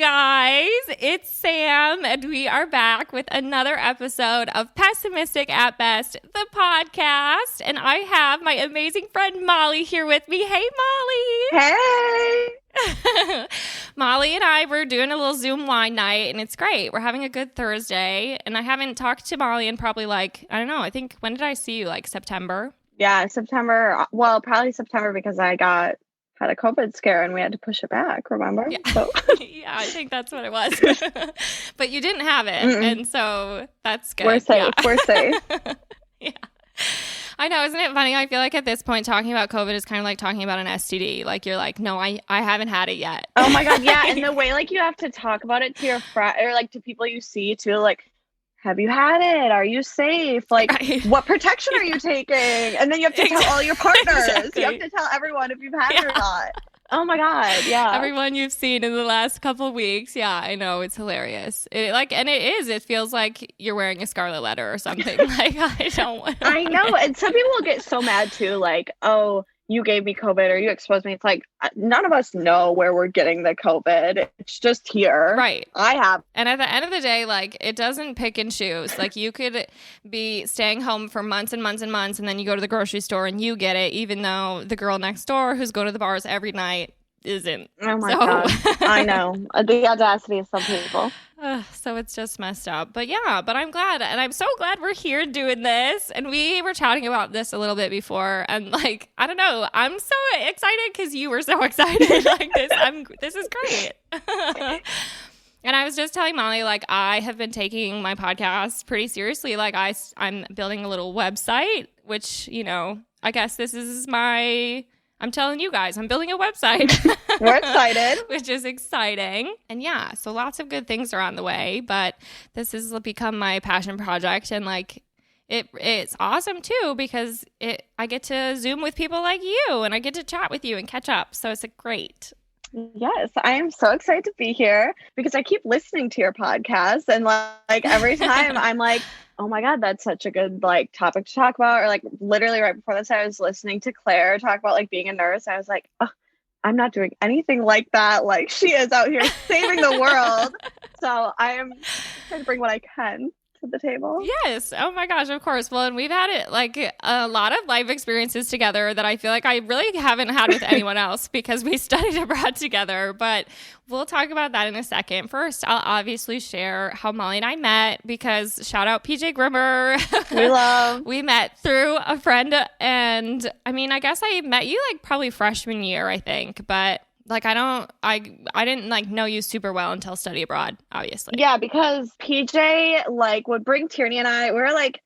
guys? It's Sam, and we are back with another episode of Pessimistic at Best, the podcast. And I have my amazing friend Molly here with me. Hey, Molly. Hey. Molly and I were doing a little Zoom wine night, and it's great. We're having a good Thursday, and I haven't talked to Molly in probably I think, when did I see you? Like September? Yeah, September. Well, probably September because I had a COVID scare and we had to push it back, remember? Yeah, So. yeah, I think that's what it was. But you didn't have it, and so that's good. We're safe. Yeah. We're safe. Yeah. I know, isn't it funny? I feel like at this point, talking about COVID is kind of like talking about an STD. Like, you're like, no, I haven't had it yet. Oh my God, yeah. And the way, like, you have to talk about it to your friend or, like, to people you see, too, like, have you had it? Are you safe? Like, right. What protection are you taking? And then you have to tell all your partners. Exactly. You have to tell everyone if you've had it or not. Oh my God, yeah. Everyone you've seen in the last couple of weeks. Yeah, I know. It's hilarious. It feels like you're wearing a scarlet letter or something. Like, I know. And some people will get so mad too, like, oh, you gave me COVID or you exposed me. It's like, none of us know where we're getting the COVID. It's just here. Right. I have. And at the end of the day, like, it doesn't pick and choose. Like, you could be staying home for months and months and months, and then you go to the grocery store and you get it, even though the girl next door who's going to the bars every night isn't. Oh my God. I know. The audacity of some people. So it's just messed up. But yeah, I'm glad. And I'm so glad we're here doing this. And we were chatting about this a little bit before. And like, I don't know, I'm so excited because you were so excited. Like this is great. And I was just telling Molly, like, I have been taking my podcast pretty seriously. Like, I'm building a little website, which, you know, I guess this is I'm telling you guys, I'm building a website. We're excited. Which is exciting. And yeah, so lots of good things are on the way, but this has become my passion project. And like, it's awesome too, because I get to Zoom with people like you, and I get to chat with you and catch up. So it's great. Yes, I am so excited to be here because I keep listening to your podcast, and like every time I'm like, oh my God, that's such a good like topic to talk about. Or like literally right before this, I was listening to Claire talk about like being a nurse. I was like, oh, I'm not doing anything like that. Like, she is out here saving the world. So I am trying to bring what I can to the table. Yes. Oh my gosh, of course. Well, and we've had it like a lot of life experiences together that I feel like I really haven't had with anyone else because we studied abroad together, but we'll talk about that in a second. First, I'll obviously share how Molly and I met, because shout out PJ Grimmer. We met through a friend, and I mean, I guess I met you like probably freshman year, I think, but like, I didn't like know you super well until study abroad, obviously. Yeah, because PJ like would bring Tierney and I, we were like,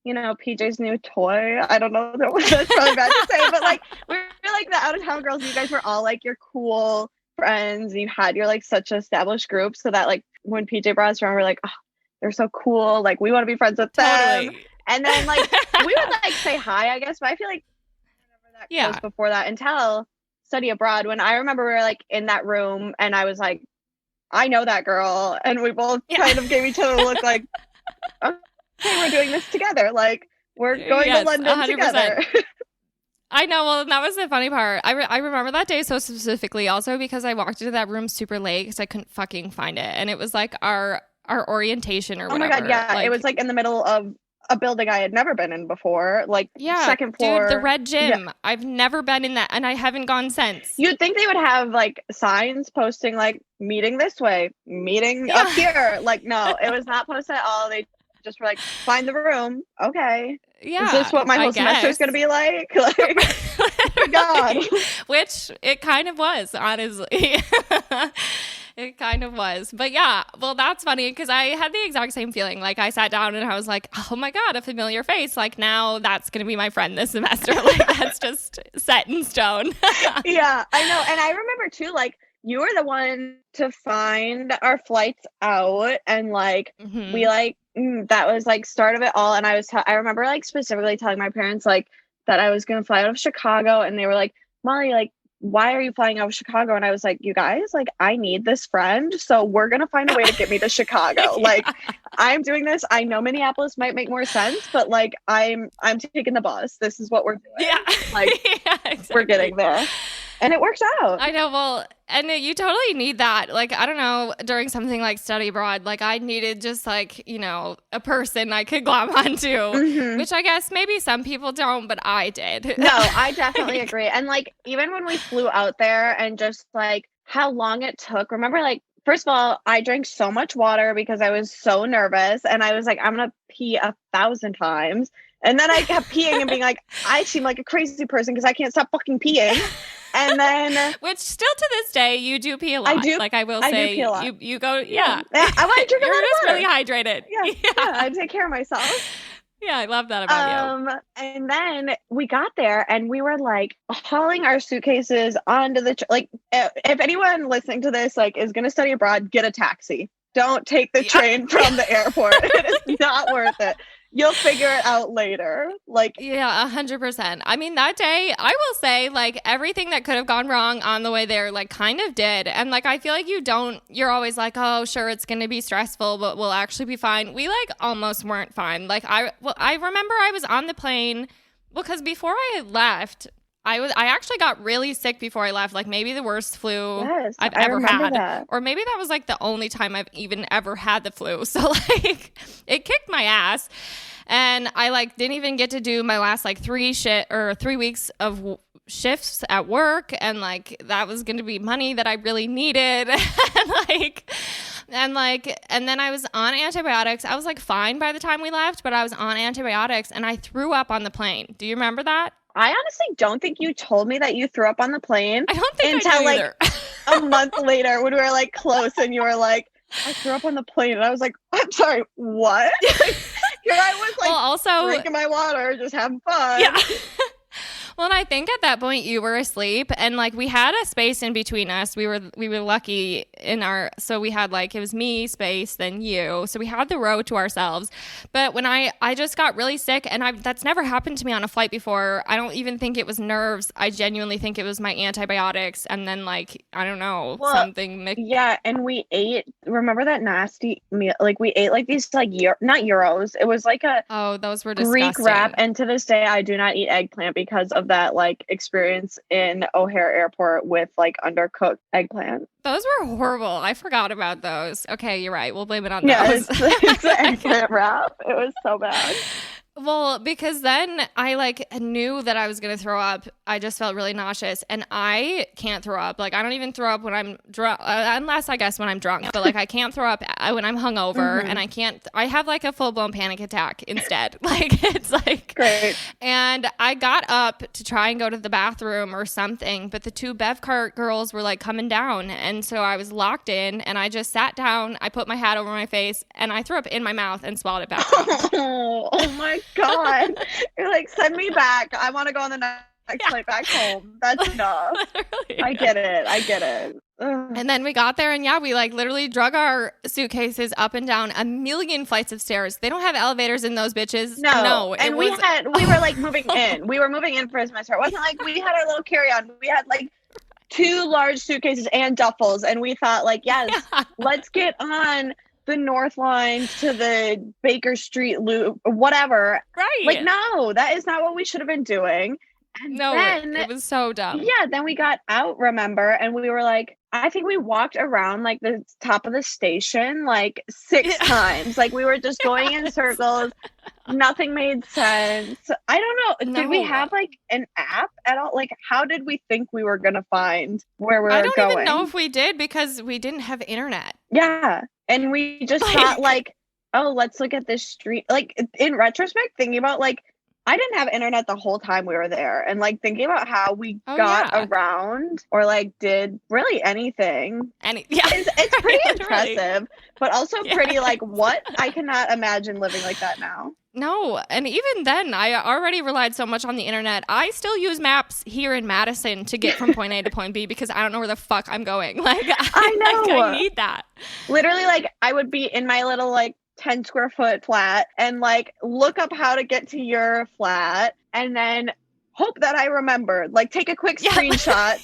you know, PJ's new toy. I don't know, that's probably bad to say, but like, we were like the out of town girls. You guys were all like your cool friends. You had your like such established group, so that like when PJ brought us around, we're like, oh, they're so cool. Like, we want to be friends with them. And then like we would like say hi, I guess, but I feel like never that close before that until study abroad, when I remember we were like in that room and I was like, I know that girl, and we both kind of gave each other a look like, okay, we're doing this together, like we're going to London 100%. Together. I know. Well, that was the funny part. I remember that day so specifically also because I walked into that room super late because I couldn't fucking find it, and it was like our orientation or whatever. Oh my God, yeah, like, it was like in the middle of a building I had never been in before, like second floor. Dude, the red gym. Yeah. I've never been in that, and I haven't gone since. You'd think they would have like signs posting like meeting this way, meeting up here. Like, no, it was not posted at all. They just were like, find the room. Okay. Yeah. Is this what my whole semester is going to be like? Like, God. Which it kind of was, honestly. It kind of was. But yeah, well, that's funny because I had the exact same feeling. Like, I sat down and I was like, oh my God, a familiar face. Like, now that's going to be my friend this semester. Like, that's just set in stone. Yeah, I know. And I remember too, like, you were the one to find our flights out, and like we like that was like start of it all. And I remember like specifically telling my parents like that I was gonna fly out of Chicago, and they were like, Molly, like, why are you flying out of Chicago? And I was like, you guys, like, I need this friend, so we're gonna find a way to get me to Chicago. Like, I'm doing this. I know Minneapolis might make more sense, but like, I'm taking the bus. This is what we're doing. Yeah, like, exactly. We're getting there. And it works out. I know. Well, and you totally need that. Like, I don't know, during something like study abroad, like I needed just like, you know, a person I could glom onto, which I guess maybe some people don't, but I did. No, I definitely agree. And like, even when we flew out there and just like how long it took, remember, like, first of all, I drank so much water because I was so nervous. And I was like, I'm going to pee 1,000 times. And then I kept peeing and being like, I seem like a crazy person because I can't stop fucking peeing. And then, which still to this day, you do pee a lot. I do. Like I will say, I do pee a lot. You go, yeah. I want to drink a lot of water. You're just really hydrated. Yeah, I take care of myself. Yeah, I love that about you. And then we got there and we were like hauling our suitcases onto the like. If anyone listening to this like is going to study abroad, get a taxi. Don't take the train from the airport. It is not worth it. You'll figure it out later. Like, yeah, 100%. I mean, that day, I will say, like, everything that could have gone wrong on the way there, like, kind of did. And, like, I feel like you're always like, oh, sure, it's going to be stressful, but we'll actually be fine. We, like, almost weren't fine. Like, I remember I was on the plane, because before I left, I actually got really sick before I left, like maybe the worst flu I've ever had. That. Or maybe that was like the only time I've even ever had the flu. So like it kicked my ass. And I like didn't even get to do my last like 3 weeks of shifts at work. And like that was going to be money that I really needed. and then I was on antibiotics. I was like fine by the time we left, but I was on antibiotics and I threw up on the plane. Do you remember that? I honestly don't think you told me that you threw up on the plane. I don't think until I either. Like a month later when we were like close and you were like, I threw up on the plane. And I was like, I'm sorry, what? Like, here I was like also drinking my water, just having fun. Yeah. Well, and I think at that point you were asleep and like we had a space in between us. We were lucky so we had like, it was me, space, then you. So we had the row to ourselves. But when I just got really sick and that's never happened to me on a flight before. I don't even think it was nerves. I genuinely think it was my antibiotics. And then like, I don't know, something mixed. Yeah. And we ate, remember that nasty meal? Like we ate like these like, not gyros. It was like those were disgusting. Greek wrap. And to this day, I do not eat eggplant because of that like experience in O'Hare Airport with like undercooked eggplant. Those were horrible. I forgot about those. Okay, you're right. We'll blame it on those. It's the eggplant wrap. It was so bad. Well, because then I like knew that I was going to throw up. I just felt really nauseous and I can't throw up. Like I don't even throw up when I'm drunk, unless I guess when I'm drunk, but like I can't throw up when I'm hungover and I have like a full blown panic attack instead. Like it's like great. And I got up to try and go to the bathroom or something, but the 2 Bev cart girls were like coming down. And so I was locked in and I just sat down. I put my hat over my face and I threw up in my mouth and swallowed it back out. Oh my God. You're like, send me back. I want to go on the next flight back home. That's enough. I get it. Ugh. And then we got there and we like literally drug our suitcases up and down a million flights of stairs. They don't have elevators in those bitches. No. And we were like moving in. We were moving in for a semester. It wasn't like we had our little carry-on. We had like 2 large suitcases and duffels. And we thought like, let's get on the North Line to the Baker Street Loop, whatever. Right. Like, no, that is not what we should have been doing. And then, it was so dumb. Yeah, then we got out, remember? And we were like, I think we walked around like the top of the station like 6 times. Like we were just going in circles. Nothing made sense. I don't know. Did we have like an app at all? Like how did we think we were going to find where we were going? I don't even know if we did because we didn't have internet. Yeah. And we just thought like, oh, let's look at this street. Like in retrospect, thinking about like, I didn't have internet the whole time we were there. And like thinking about how we got around or like did really anything. It's pretty impressive, but also pretty like what? I cannot imagine living like that now. No. And even then, I already relied so much on the internet. I still use maps here in Madison to get from point A to point B because I don't know where the fuck I'm going. Like, I know. I need that. Literally, like, I would be in my little, like, 10 square foot flat and, like, look up how to get to your flat and then hope that I remembered. Like, take a quick screenshot.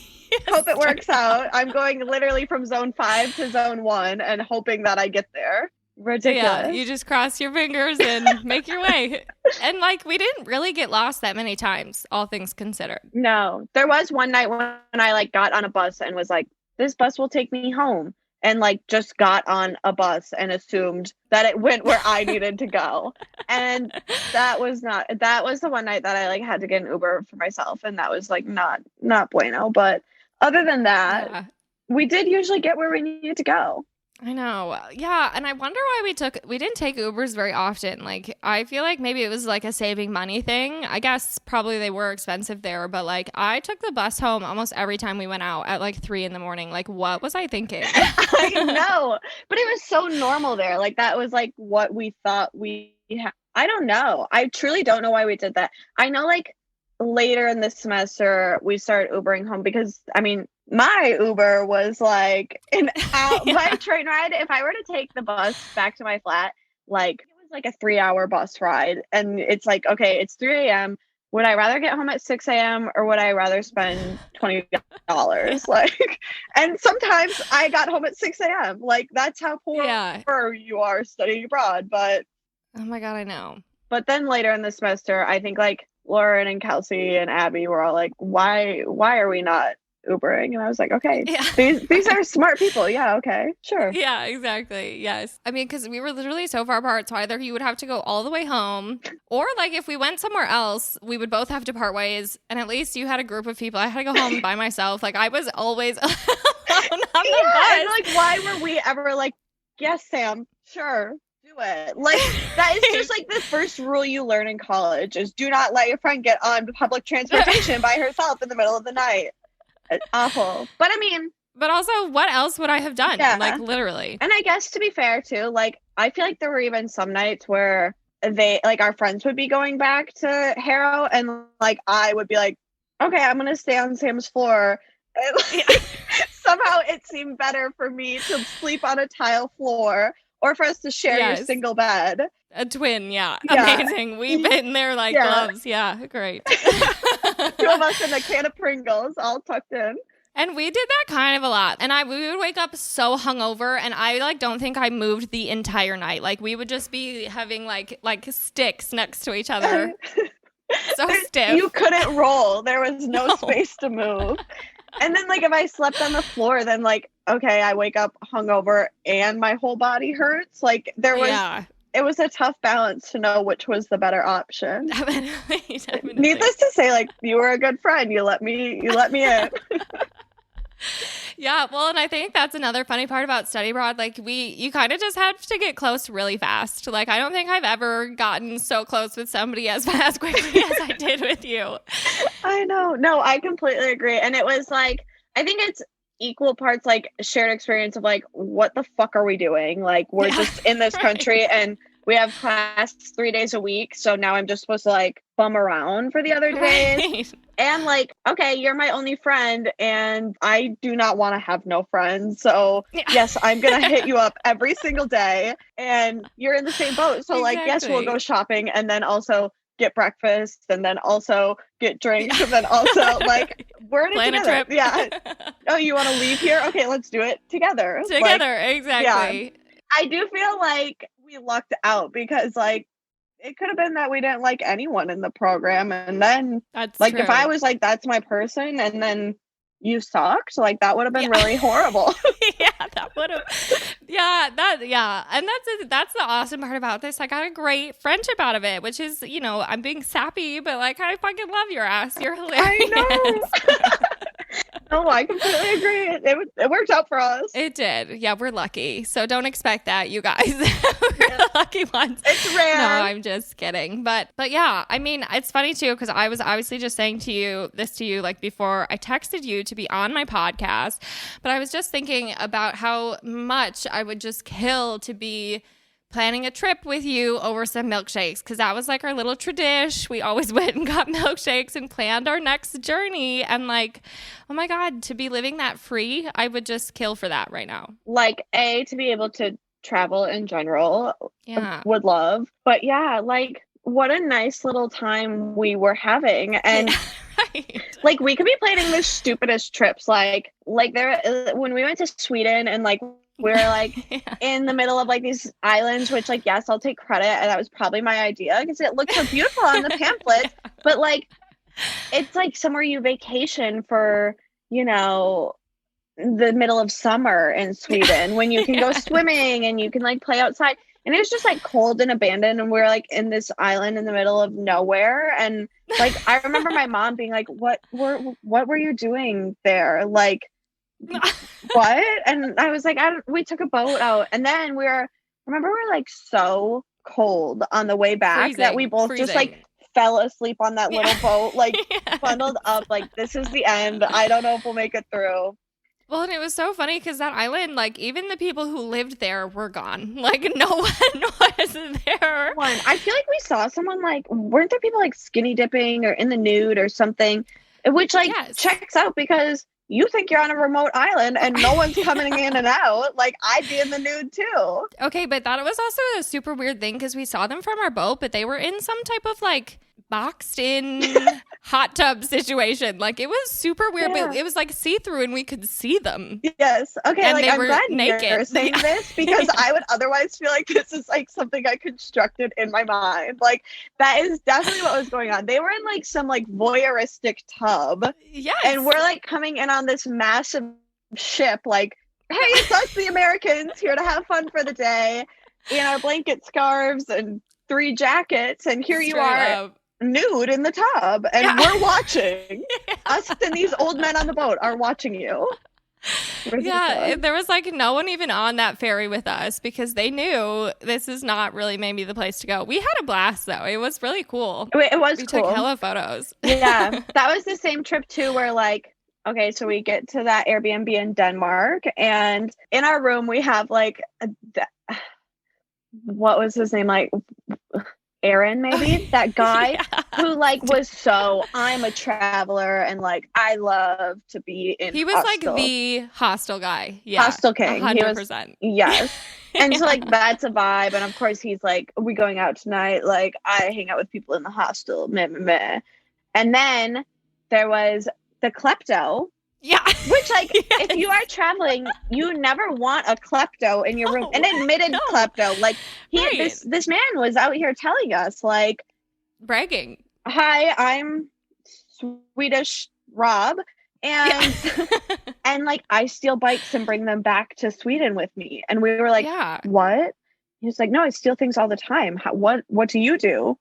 Hope it works out. I'm going literally from zone 5 to zone 1 and hoping that I get there. ridiculous. Yeah, you just cross your fingers and make your way. And like, we didn't really get lost that many times, all things considered. No, there was one night when I like got on a bus and was like, this bus will take me home. And like just got on a bus and assumed that it went where I needed to go. And that was the one night that I like had to get an Uber for myself. And that was like not bueno. But other than that, we did usually get where we needed to go. I know. Yeah. And I wonder why we didn't take Ubers very often. Like, I feel like maybe it was like a saving money thing. I guess probably they were expensive there, but like I took the bus home almost every time we went out at like 3 a.m. Like, what was I thinking? I know, but it was so normal there. Like that was like what we thought I don't know. I truly don't know why we did that. I know like later in the semester we started Ubering home because I mean, my Uber was like my train ride. If I were to take the bus back to my flat, like it was like a 3-hour bus ride. And it's like, okay, it's 3 a.m. Would I rather get home at 6 a.m. or would I rather spend $20? Like, and sometimes I got home at 6 a.m. Like that's how poor you are studying abroad. But oh my God, I know. But then later in the semester, I think like Lauren and Kelsey and Abby were all like, why are we not Ubering? And I was like, okay, these are smart people. Yeah, okay, sure. Yeah, exactly. Yes. I mean, because we were literally so far apart. So either you would have to go all the way home, or like if we went somewhere else, we would both have to part ways. And at least you had a group of people. I had to go home by myself. Like I was always alone on the bus. And like, why were we ever like, yes, Sam, sure. Do it. Like that is just like the first rule you learn in college is do not let your friend get on public transportation by herself in the middle of the night. It's awful. But I mean, but also what else would I have done? Yeah. Like literally. And I guess to be fair too, like I feel like there were even some nights where they like our friends would be going back to Harrow and like I would be like, okay, I'm gonna stay on Sam's floor. And, like, somehow it seemed better for me to sleep on a tile floor or for us to share your single bed. A twin, amazing. We've been there like gloves. Yeah, great. 2 of us in a can of Pringles, all tucked in. And we did that kind of a lot. And we would wake up so hungover, and I like don't think I moved the entire night. Like we would just be having like sticks next to each other. So stiff. You couldn't roll. There was no space to move. And then like if I slept on the floor, then like okay, I wake up hungover and my whole body hurts. Like there was it was a tough balance to know which was the better option. Definitely. Needless to say, like you were a good friend. You let me in. Yeah, well, and I think that's another funny part about study abroad. Like you kind of just have to get close really fast. Like I don't think I've ever gotten so close with somebody as quickly as I did with you. I know. No, I completely agree. And it was like, I think it's equal parts like shared experience of like, what the fuck are we doing? Like we're just in this country and we have class 3 days a week. So now I'm just supposed to like bum around for the other days. Right. And like, okay, you're my only friend and I do not want to have no friends. So yes, I'm going to hit you up every single day and you're in the same boat. So like, yes, we'll go shopping and then also get breakfast and then also get drinks and then also like we're in it together. Yeah. Oh, you want to leave here? Okay, let's do it together. Together, like, exactly. Yeah. I do feel like we lucked out because like it could have been that we didn't like anyone in the program and then that's like true. If I was like that's my person and then you sucked, like that would have been really horrible. That would have and that's the awesome part about this. I got a great friendship out of it, which is, you know, I'm being sappy, but like I fucking love your ass. You're hilarious. I know. No, I completely agree. It worked out for us. It did. Yeah, we're lucky. So don't expect that, you guys. We're the lucky ones. It's rare. No, I'm just kidding. But yeah, I mean, it's funny too, because I was obviously just saying to you like before I texted you to be on my podcast, but I was just thinking about how much I would just kill to be planning a trip with you over some milkshakes, because that was like our little tradition. We always went and got milkshakes and planned our next journey. And like, oh my God, to be living that free, I would just kill for that right now. Like to be able to travel in general, would love. But yeah, like what a nice little time we were having. And right. Like we could be planning the stupidest trips. Like there when we went to Sweden and like We were like in the middle of like these islands, which like, yes, I'll take credit. And that was probably my idea because it looked so beautiful on the pamphlets. But like, it's like somewhere you vacation for, you know, the middle of summer in Sweden when you can go swimming and you can like play outside. And it was just like cold and abandoned. And we're like in this island in the middle of nowhere. And like, I remember my mom being like, what were you doing there? Like, what? And I was like, we took a boat out. And then we were like so cold on the way back that we both just like fell asleep on that little boat, like bundled up, like this is the end. I don't know if we'll make it through. Well, and it was so funny because that island, like, even the people who lived there were gone. Like, no one was there. I feel like we saw someone, like, weren't there people, like, skinny dipping or in the nude or something? Which, like, checks out because you think you're on a remote island and no one's coming in and out. Like, I'd be in the nude, too. Okay, but that was also a super weird thing because we saw them from our boat, but they were in some type of, like, boxed in hot tub situation. Like, it was super weird, but it was like see-through and we could see them. Yes. Okay, and like they I'm were glad naked. You're saying this because I would otherwise feel like this is like something I constructed in my mind. Like, that is definitely what was going on. They were in like some like voyeuristic tub. Yes. And we're like coming in on this massive ship, like, hey, it's us, the Americans, here to have fun for the day in our blanket scarves and 3 jackets, and here you are nude in the tub, and we're watching. Us and these old men on the boat are watching you. There was like no one even on that ferry with us because they knew this is not really maybe the place to go. We had a blast though. It was really cool. It was we cool. took hella photos. Yeah, that was the same trip too where like, okay, so we get to that Airbnb in Denmark, and in our room we have like what was his name, like Aaron, maybe that guy who like was so, I'm a traveler and like I love to be in he was hostel. Like the hostel guy. Hostel king. 100%. Yes. And so like that's a vibe, and of course he's like, are we going out tonight? Like, I hang out with people in the hostel, meh, meh, meh. And then there was the klepto. Yeah. Which, like, if you are traveling, you never want a klepto in your room. An admitted klepto. Like, this man was out here telling us, like, bragging. Hi, I'm Swedish Rob, and and like I steal bikes and bring them back to Sweden with me. And we were like, what? He was like, no, I steal things all the time. What do you do?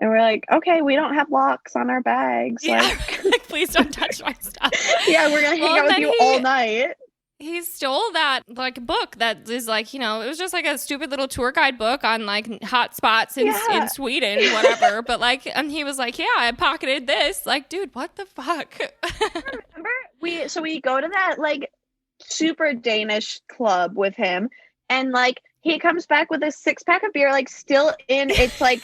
And we're like, okay, we don't have locks on our bags. Like, please don't touch my stuff. Yeah, we're going to hang out with you all night. He stole that, like, book that is, like, you know, it was just, like, a stupid little tour guide book on, like, hot spots in Sweden, whatever. But, like, and he was like, yeah, I pocketed this. Like, dude, what the fuck? Remember? We go to that, like, super Danish club with him. And, like, he comes back with a 6-pack of beer, like, still in, it's like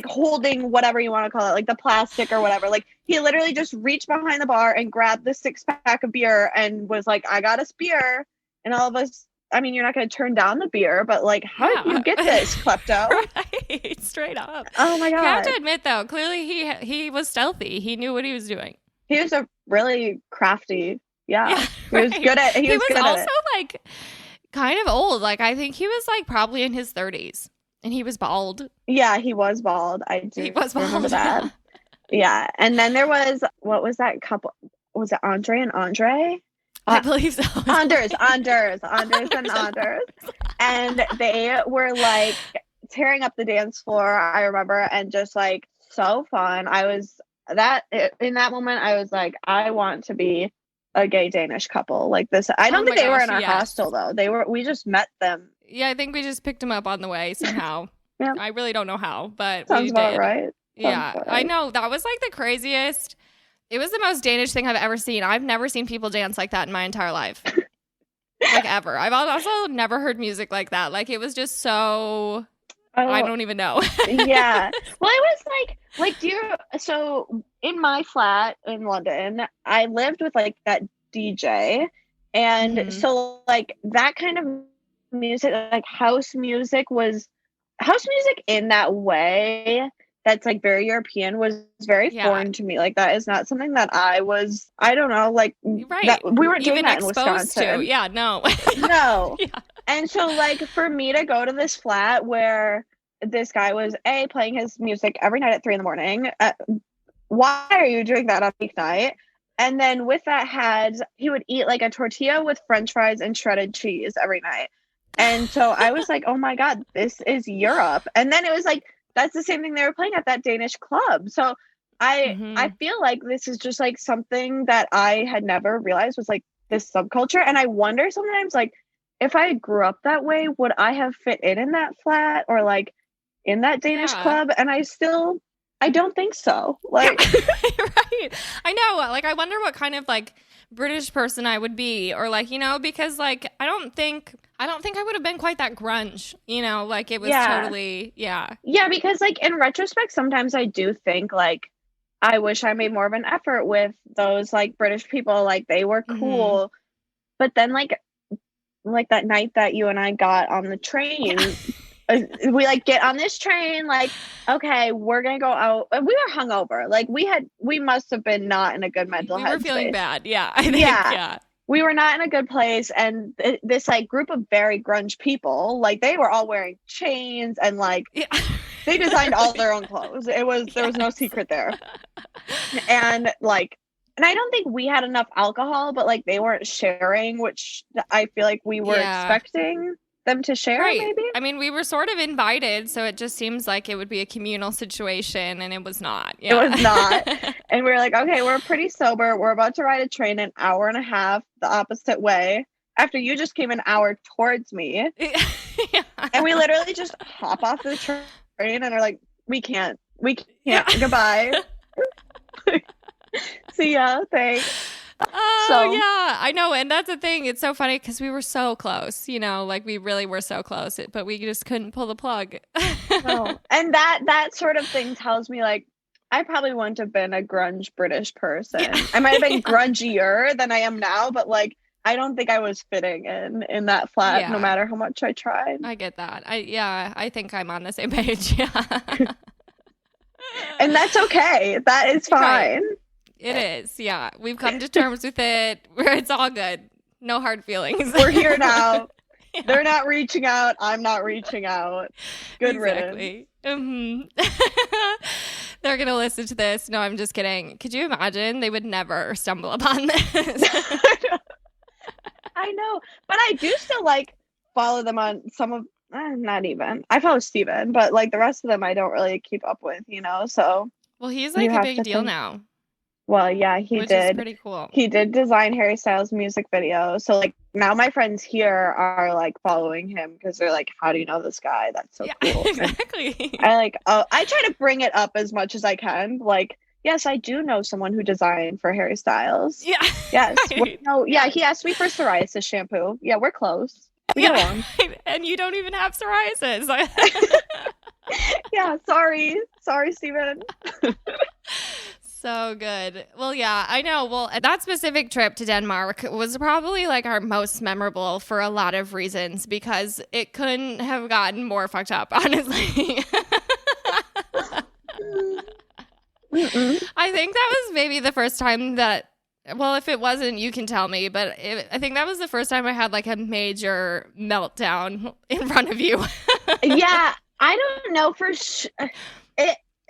holding whatever you want to call it, like the plastic or whatever. Like, he literally just reached behind the bar and grabbed the 6-pack of beer and was like, I got us beer. And all of us, I mean, you're not going to turn down the beer, but like, how did you get this, klepto? Right, straight up. Oh my God. You have to admit, though, clearly he was stealthy. He knew what he was doing. He was a really crafty. Yeah. He was good at it. He was also like kind of old. Like, I think he was like probably in his 30s. And he was bald. Yeah, he was bald. He was bald. Remember that. Yeah. And then there was, what was that couple? Was it Andre and Andre? I believe so. Anders and Anders. And they were like tearing up the dance floor, I remember, and just like so fun. In that moment, I was like, I want to be a gay Danish couple like this. I don't think they were in our hostel though. We just met them. Yeah, I think we just picked them up on the way somehow. Yeah. I really don't know how, but sounds we about did. Right. Yeah, I know. That was like the craziest. It was the most Danish thing I've ever seen. I've never seen people dance like that in my entire life. Like ever. I've also never heard music like that. Like it was just so... I don't even know. Yeah. Well, it was so in my flat in London, I lived with like that DJ. And so like that kind of music, like house music in that way that's like very European was very Yeah. foreign to me. Like that is not something that I don't know, like Right. that we weren't doing Even that in exposed Wisconsin. to. Yeah, no. No. Yeah. And so like for me to go to this flat where this guy was playing his music every night at 3 a.m, why are you doing that on a weeknight? And then with that he would eat like a tortilla with french fries and shredded cheese every night. And so I was like, oh my God, this is Europe. And then it was like, that's the same thing they were playing at that Danish club. So I feel like this is just like something that I had never realized was like this subculture. And I wonder sometimes like if I grew up that way, would I have fit in that flat or like in that Danish club? And I don't think so. Like, right. I know. Like, I wonder what kind of like British person I would be, or like, you know, because like I don't think I would have been quite that grunge, you know, like it was totally, Yeah, because like in retrospect, sometimes I do think like I wish I made more of an effort with those like British people, like they were cool. But then like that night that you and I got on the train, we like get on this train, like, okay, we're gonna go out. We were hungover. Like we must have been not in a good mental headspace. We were feeling bad. Yeah. I think, we were not in a good place. And this like group of very grunge people, like they were all wearing chains and like they designed all their own clothes. There was no secret there. And I don't think we had enough alcohol, but like they weren't sharing, which I feel like we were expecting them to share, maybe. I mean, we were sort of invited, so it just seems like it would be a communal situation, and it was not. It was not. And we were like, okay, we're pretty sober. We're about to ride a train an hour and a half the opposite way after you just came an hour towards me. And we literally just hop off the train and are like, we can't. Goodbye. See ya. Thanks. Oh, yeah, I know. And that's the thing. It's so funny because we were so close, you know, like we really were so close, but we just couldn't pull the plug. No. And that sort of thing tells me like I probably wouldn't have been a grunge British person. I might have been grungier than I am now, but like I don't think I was fitting in that flat no matter how much I tried. I get that. I think I'm on the same page. Yeah. And that's okay. That is fine. Right. It is. Yeah. We've come to terms with it. It's all good. No hard feelings. We're here now. They're not reaching out. I'm not reaching out. Good riddance. They're going to listen to this. No, I'm just kidding. Could you imagine? They would never stumble upon this. I know. But I do still like follow them on some of, not even. I follow Steven, but like the rest of them I don't really keep up with, you know? So. Well, he's like a big deal now. Well, yeah, which is pretty cool. He did design Harry Styles' music video. So like now my friends here are like following him because they're like, how do you know this guy? That's so cool. Exactly. I try to bring it up as much as I can. Like, yes, I do know someone who designed for Harry Styles. Yeah. Yes. Right. He asked me for psoriasis shampoo. Yeah, we're close. We get along. And you don't even have psoriasis. Yeah, sorry, Steven. So good. Well, yeah, I know. Well, that specific trip to Denmark was probably like our most memorable for a lot of reasons because it couldn't have gotten more fucked up, honestly. I think that was maybe the first time that, well, if it wasn't, you can tell me, but I think that was the first time I had like a major meltdown in front of you. Yeah, I don't know for sure.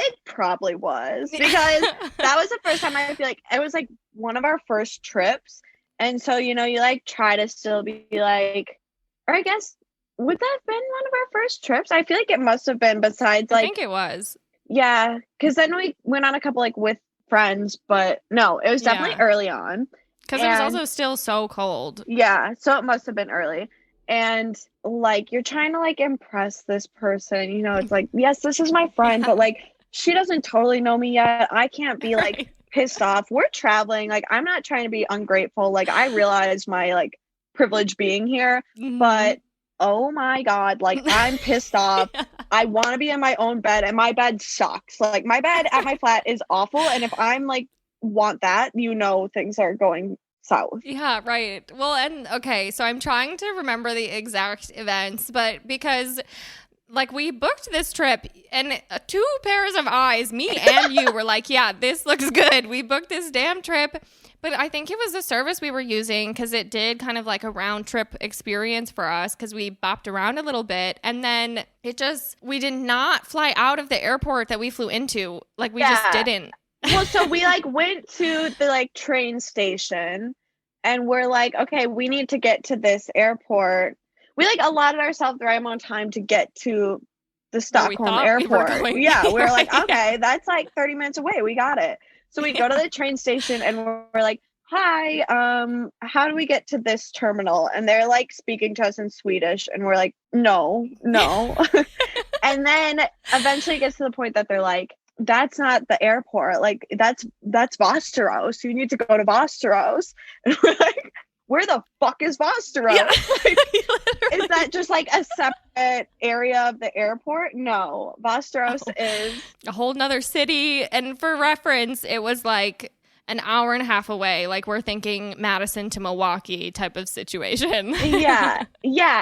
It probably was because that was the first time I feel like it was like one of our first trips. And so, you know, you like try to still be like, or I guess, would that have been one of our first trips? I feel like it must have been besides like. I think it was. Yeah. Cause then we went on a couple like with friends, but no, it was definitely early on. Cause it was also still so cold. Yeah. So it must have been early. And like, you're trying to like impress this person, you know, it's like, yes, this is my friend, but like, she doesn't totally know me yet. I can't be like pissed off. We're traveling. Like, I'm not trying to be ungrateful. Like, I realize my like privilege being here, but oh my God, like I'm pissed off. I want to be in my own bed and my bed sucks. Like my bed at my flat is awful. And if I'm like, want that, you know, things are going south. Yeah, right. Well, and okay, so I'm trying to remember the exact events, but because like we booked this trip and two pairs of eyes, me and you, were like, yeah, this looks good. We booked this damn trip. But I think it was the service we were using because it did kind of like a round trip experience for us because we bopped around a little bit. And then we did not fly out of the airport that we flew into. Like we just didn't. Well, so we like went to the like train station and we're like, okay, we need to get to this airport. We like allotted ourselves the right amount of time to get to the Stockholm airport. We were like, okay, that's like 30 minutes away. We got it. So we go to the train station and we're like, hi, how do we get to this terminal? And they're like speaking to us in Swedish and we're like, no. And then eventually it gets to the point that they're like, that's not the airport. Like that's Västerås. You need to go to Västerås. And we're like, where the fuck is Västerås? Yeah. Like, is that just like a separate area of the airport? No, Västerås is a whole nother city. And for reference, it was like an hour and a half away. Like we're thinking Madison to Milwaukee type of situation. Yeah.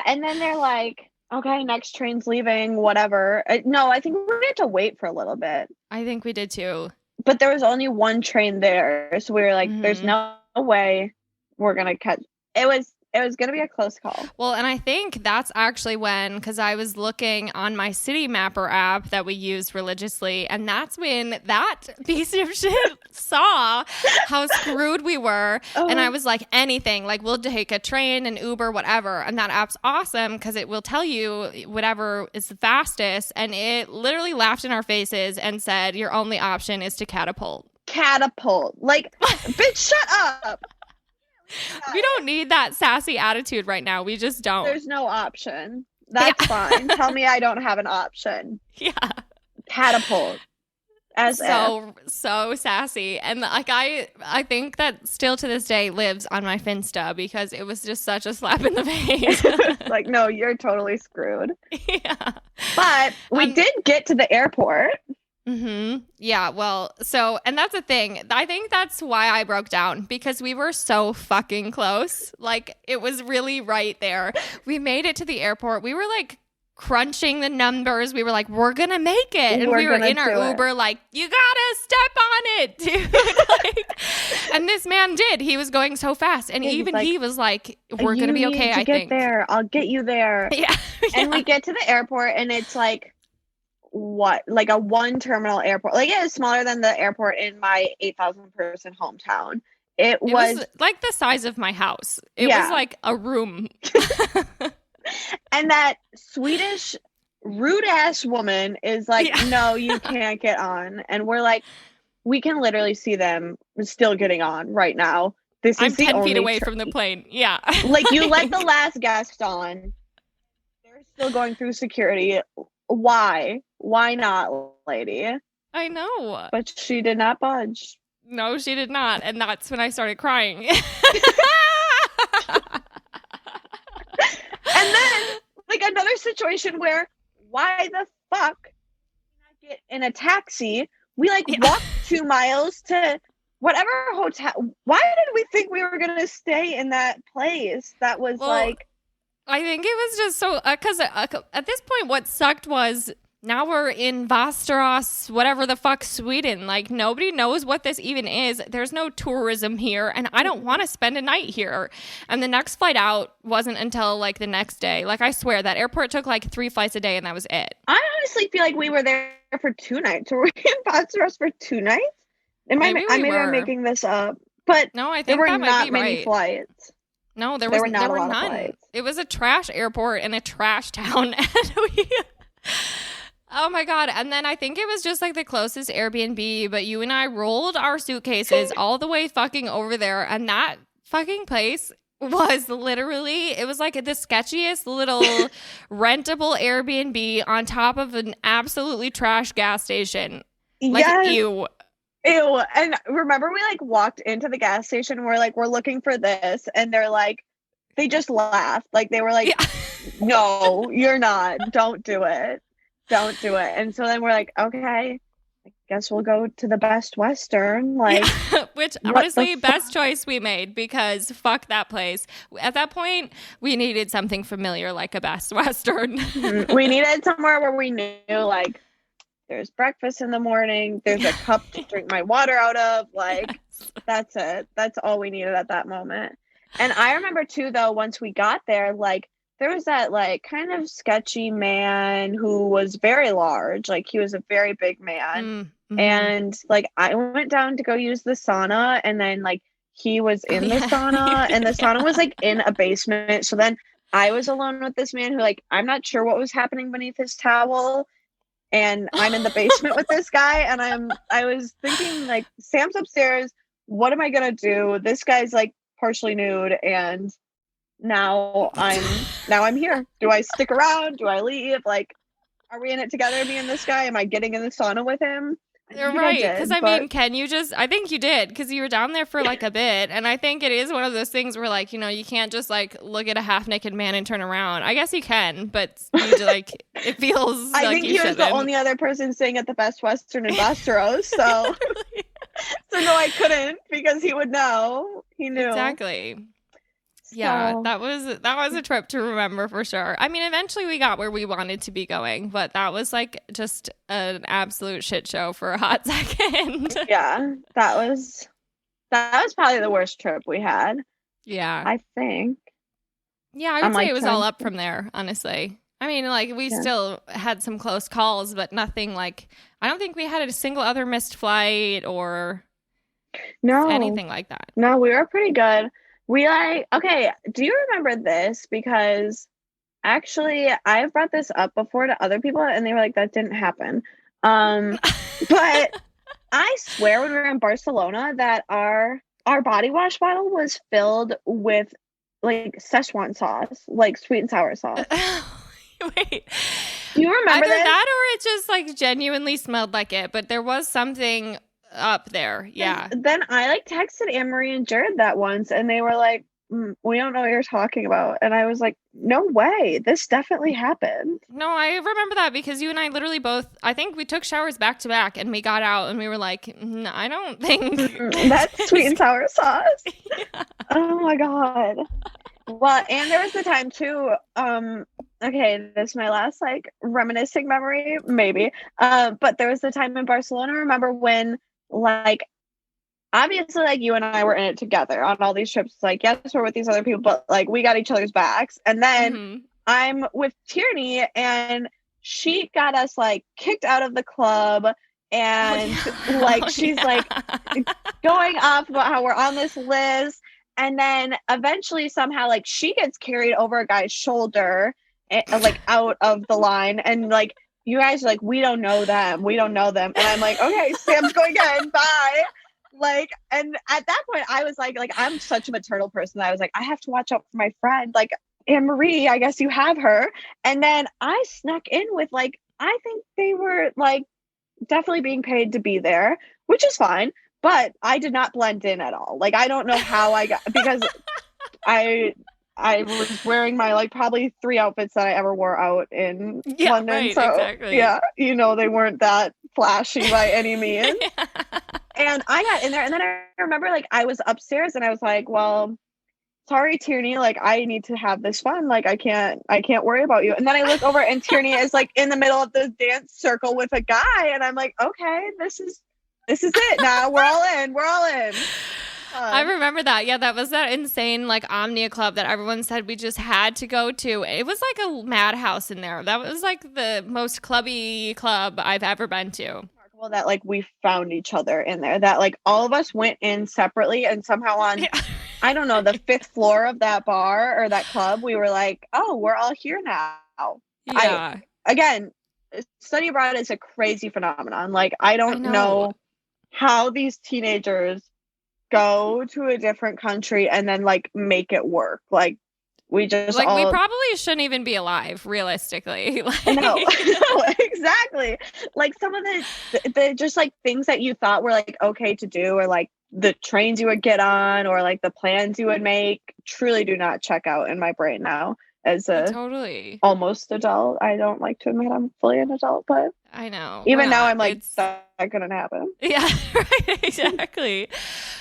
And then they're like, okay, next train's leaving, whatever. No, I think we had to wait for a little bit. I think we did too. But there was only one train there. So we were like, there's no way we're going to catch. It was going to be a close call. Well, and I think that's actually because I was looking on my City Mapper app that we use religiously, and that's when that piece of shit saw how screwed we were. And I was like, anything, like we'll take a train, an Uber, whatever. And that app's awesome because it will tell you whatever is the fastest. And it literally laughed in our faces and said, your only option is to catapult. Like, bitch, shut up. We don't need that sassy attitude right now. We just don't. There's no option. That's fine. Tell me I don't have an option. Yeah. Catapult. So sassy. And like I think that still to this day lives on my Finsta because it was just such a slap in the face. Like, no, you're totally screwed. Yeah. But we did get to the airport. Yeah, well, and that's the thing. I think that's why I broke down because we were so fucking close. Like, it was really right there. We made it to the airport. We were like crunching the numbers. We were like, we're gonna make it. And we were in our Uber like, you gotta step on it, dude. Like, and this man did. He was going so fast. And even like, he was like, we're gonna be okay, I think. There. I'll get you there. Yeah. And we get to the airport and it's like, what, like a one terminal airport. Like it is smaller than the airport in my 8,000 person hometown. It was like the size of my house. It was like a room. And that Swedish rude ass woman is like, no, you can't get on. And we're like, we can literally see them still getting on right now. I'm 10 feet away from the plane. Yeah. Like you let the last guest on. They're still going through security. Why not, lady? I know. But she did not budge. No, she did not. And that's when I started crying. And then, like, another situation where, why the fuck did I get in a taxi? We, like, walked 2 miles to whatever hotel. Why did we think we were going to stay in that place? That was, like... I think it was just so... Because at this point, what sucked was... Now we're in Västerås, whatever the fuck, Sweden. Like, nobody knows what this even is. There's no tourism here, and I don't want to spend a night here. And the next flight out wasn't until, like, the next day. Like, I swear, that airport took, like, 3 flights a day, and that was it. I honestly feel like we were there for 2 nights. Were we in Västerås for 2 nights? Maybe I'm making this up. But no, I think there were that might not be many right. flights. No, there were none. It was a trash airport in a trash town, and we... Oh my God. And then I think it was just like the closest Airbnb, but you and I rolled our suitcases all the way fucking over there. And that fucking place was literally, it was like the sketchiest little rentable Airbnb on top of an absolutely trash gas station. Like, yes. Ew. And remember we like walked into the gas station. We're like, we're looking for this. And they're like, they just laughed. Like they were like, no, you're not. Don't do it. Don't do it. And so then we're like, okay, guess we'll go to the Best Western. Like, Yeah, which what honestly, the best choice we made because fuck that place. At that point, we needed something familiar like a Best Western. We needed somewhere where we knew, like, there's breakfast in the morning, there's a cup to drink my water out of. Like, Yes. that's it. That's all we needed at that moment. And I remember too, though, once we got there, like, there was that like kind of sketchy man who was very large. Like, he was a very big man. Mm-hmm. And like, I went down to go use the sauna, and then like he was Oh, in the yeah. sauna, and the sauna was like in a basement. So then I was alone with this man who, like, I'm not sure what was happening beneath his towel, and I'm in the basement with this guy, and I was thinking, like, Sam's upstairs, what am I gonna do? This guy's like partially nude, and now I'm here. Do I stick around? Do I leave? Like, are we in it together, me and this guy? Am I getting in the sauna with him? I You're think I right. Because did, I but mean, can you just, I think you did because you were down there for like a bit. And I think it is one of those things where, like, you can't just like look at a half naked man and turn around. I guess you can, but you like, it feels I like think you he was shouldn't. the only other person staying at the Best Western in Boston, so so no, I couldn't, because he would know. He knew. Exactly. Yeah, So, that was a trip to remember for sure. I mean, eventually we got where we wanted to be going, but that was like just an absolute shit show for a hot second. yeah, that was probably the worst trip we had, Yeah. I think. Yeah, I I'm would say like it was trying all to up from there, honestly. I mean, like, we Yeah. still had some close calls, but nothing like, I don't think we had a single other missed flight or No, anything like that. no, we were pretty good. We like, okay, do you remember this? Because actually, I've brought this up before to other people, and they were like, that didn't happen. But I swear, when we were in Barcelona, that our body wash bottle was filled with like Szechuan sauce, like sweet and sour sauce. Wait. Do you remember Either this? that or it just like genuinely smelled like it, but there was something up there. Yeah. Then I like texted Anne Marie and Jared that once, and they were like, we don't know what you're talking about. And I was like, no way, this definitely happened. No, I remember that because you and I literally both, I think we took showers back to back and we got out and we were like, I don't think That's sweet and sour sauce. Yeah. Oh my God. Well, and there was the time too, okay, this is my last like reminiscing memory, maybe. But there was the time in Barcelona, remember when, like, obviously, like, you and I were in it together on all these trips. Like, yes, we're with these other people, but like, we got each other's backs. And then I'm with Tierney, and she got us like kicked out of the club, and like she's like going off about how we're on this list. And then eventually, somehow, like, she gets carried over a guy's shoulder, and, like, out of the line, and like, you guys are like, we don't know them, and I'm like, okay, Sam's going in, bye. Like, and at that point, I was like, I'm such a maternal person that I was like, I have to watch out for my friend, like, Anne Marie, I guess you have her. And then I snuck in with, like, I think they were like definitely being paid to be there, which is fine, but I did not blend in at all. Like, I don't know how I got, because I was wearing my like probably 3 outfits that I ever wore out in London. Right, so exactly. yeah, they weren't that flashy by any means. Yeah. And I got in there, and then I remember, like, I was upstairs, and I was like, well, sorry, Tierney, like, I need to have this fun. Like, I can't worry about you. And then I look over, and Tierney is like in the middle of the dance circle with a guy, and I'm like, okay, this is it now. We're all in. I remember that. Yeah, that was that insane like Omnia club that everyone said we just had to go to. It was like a madhouse in there. That was like the most clubby club I've ever been to. That like we found each other in there, that like all of us went in separately, and somehow on I don't know, the 5th floor of that bar or that club, we were like, oh, we're all here now. Yeah. Again, study abroad is a crazy phenomenon. Like, I don't know how these teenagers go to a different country and then like make it work. Like, we just like, we probably shouldn't even be alive, realistically. Like, no, exactly. Like, some of the just like things that you thought were like okay to do, or like the trains you would get on, or like the plans you would make, truly do not check out in my brain now. as a Totally. almost adult. I don't like to admit I'm fully an adult, but I know. We're even now not. I'm like, It's that couldn't happen. yeah, right, exactly.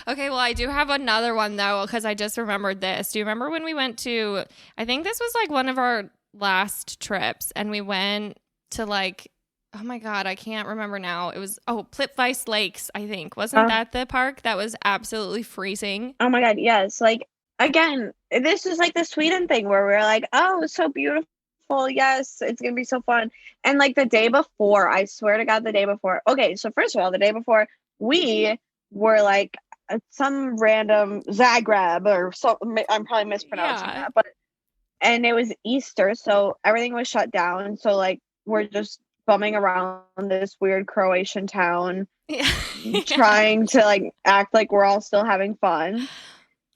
Okay, well, I do have another one though, because I just remembered this. Do you remember when we went to, I think this was like one of our last trips, and we went to like, oh my God, I can't remember now. It was, oh, Plitvice Lakes, I think. Wasn't that the park that was absolutely freezing? Oh my God, yes. Like, again, this is like the Sweden thing where we're like, oh, it's so beautiful. Yes, it's gonna be so fun. And like the day before, I swear to God, the day before. Okay, so first of all, the day before, we were like some random Zagreb or so. I'm probably mispronouncing that, but and it was Easter, so everything was shut down. So like we're just bumming around this weird Croatian town, Yeah. trying to like act like we're all still having fun.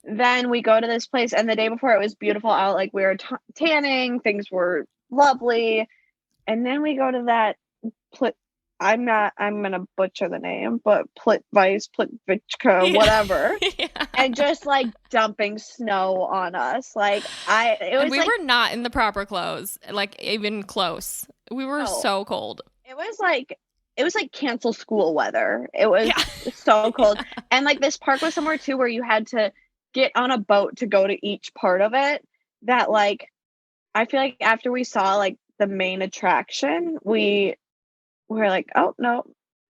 Then we go to this place, and the day before it was beautiful out. Like we were tanning, things were lovely. And then we go to that I'm gonna butcher the name, but Plitvichka, whatever. Yeah. And just like dumping snow on us. Like we were not in the proper clothes, like even close. We were so cold. It was like cancel school weather. It was so cold. Yeah. And like this park was somewhere too where you had to get on a boat to go to each part of it. That like I feel like after we saw like the main attraction, we're like, oh no.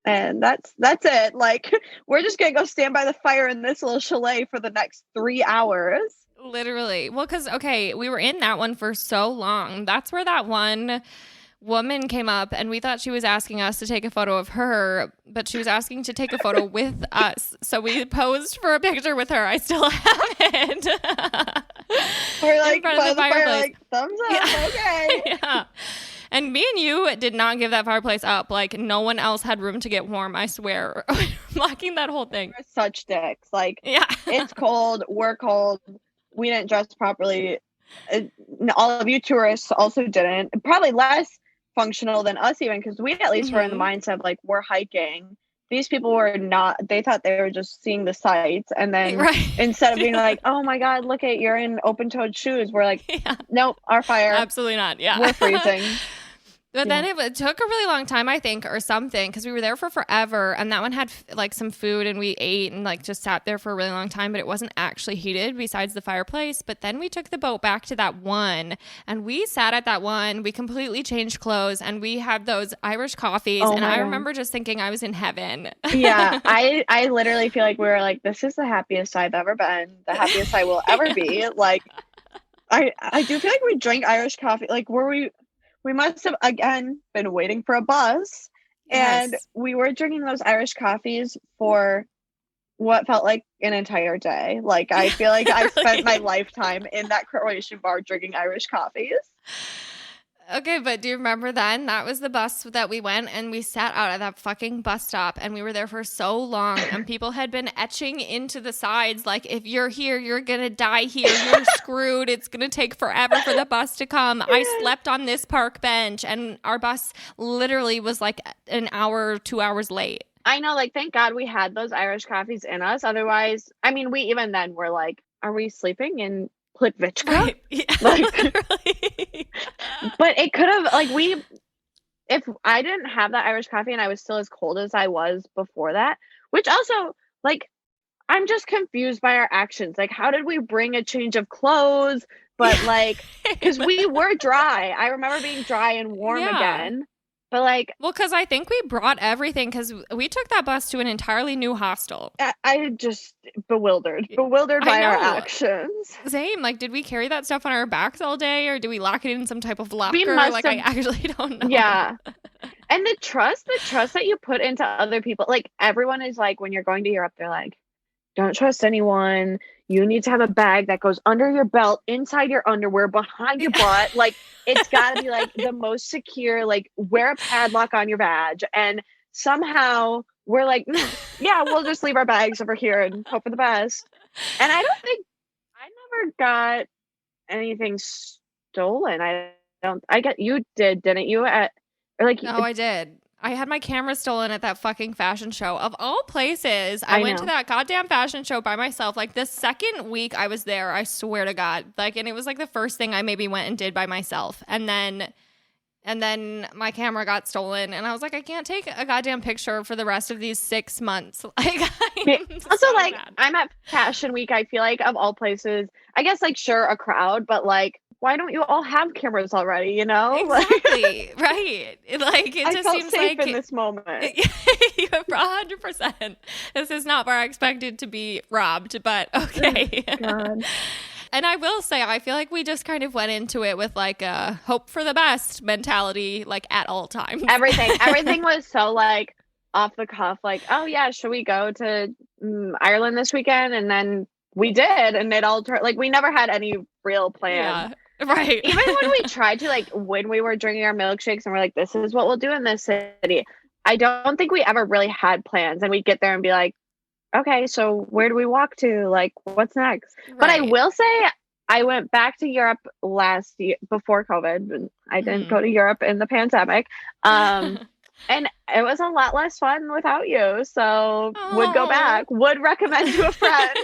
And that's it. Like we're just gonna go stand by the fire in this little chalet for the next 3 hours. Literally. Well, because we were in that one for so long. That's where that one woman came up, and we thought she was asking us to take a photo of her, but she was asking to take a photo with us. So we posed for a picture with her. I still have it. We're like by the fire, like thumbs up. Okay. Yeah. And me and you did not give that fireplace up. Like no one else had room to get warm. I swear, blocking that whole thing. We're such dicks. Like it's cold. We're cold. We didn't dress properly. All of you tourists also didn't. Probably less functional than us even, because we at least were in the mindset of like we're hiking. These people were not. They thought they were just seeing the sights, and then instead of being like, oh my God, look at, you're in open-toed shoes, we're like, nope, our fire, absolutely not. We're freezing. But then it took a really long time, I think, or something, because we were there for forever, and that one had like some food, and we ate and like just sat there for a really long time, but it wasn't actually heated besides the fireplace. But then we took the boat back to that one, and we sat at that one. We completely changed clothes, and we had those Irish coffees, and I remember just thinking I was in heaven. Yeah, I literally feel like we were like, this is the happiest I've ever been, the happiest I will ever be. Like, I do feel like we drank Irish coffee. Like, we must have, again, been waiting for a bus. And we were drinking those Irish coffees for what felt like an entire day. Like, I feel like I spent my lifetime in that Croatian bar drinking Irish coffees. Okay, but do you remember then? That was the bus that we went, and we sat out at that fucking bus stop, and we were there for so long, and people had been etching into the sides, like, if you're here, you're gonna die here, you're screwed, it's gonna take forever for the bus to come. I slept on this park bench, and our bus literally was like an hour, 2 hours late. I know, like, thank God we had those Irish coffees in us. Otherwise, I mean, we even then were like, are we sleeping in Plitvichka? Right. Yeah, like, but it could have, like, if I didn't have that Irish coffee and I was still as cold as I was before that, which also, like, I'm just confused by our actions. Like, how did we bring a change of clothes? But like, because we were dry. I remember being dry and warm again. But like, well, because I think we brought everything, because we took that bus to an entirely new hostel. I just bewildered by our actions. Same. Like, did we carry that stuff on our backs all day, or did we lock it in some type of locker? I actually don't know. Yeah. And the trust that you put into other people, like, everyone is like, when you're going to Europe, they're like, don't trust anyone. You need to have a bag that goes under your belt, inside your underwear, behind your butt. Like, it's got to be like the most secure, like, wear a padlock on your badge. And somehow we're like, yeah, we'll just leave our bags over here and hope for the best. And I never got anything stolen. I get, you did, didn't you? No, I did. I had my camera stolen at that fucking fashion show. Of all places, I went to that goddamn fashion show by myself. Like the second week I was there, I swear to God. Like, and it was like the first thing I maybe went and did by myself. And then my camera got stolen, and I was like, I can't take a goddamn picture for the rest of these 6 months. Like, also, so like, mad. I'm at Fashion Week. I feel like of all places, I guess like sure a crowd, but like, why don't you all have cameras already? You know, exactly, right? Like, it just seems safe like in this moment. 100%. This is not where I expected to be robbed, but okay. God. And I will say, I feel like we just kind of went into it with like a hope for the best mentality, like at all times. Everything was so like off the cuff. Like, oh yeah, should we go to Ireland this weekend? And then we did, and it all turned like we never had any real plan. Yeah, right. Even when we tried to, like, when we were drinking our milkshakes and we're like, this is what we'll do in this city. I don't think we ever really had plans, and we'd get there and be like, okay, so where do we walk to? Like, what's next? Right. But I will say, I went back to Europe last year before COVID. I didn't go to Europe in the pandemic. And it was a lot less fun without you. So would go back, would recommend to a friend.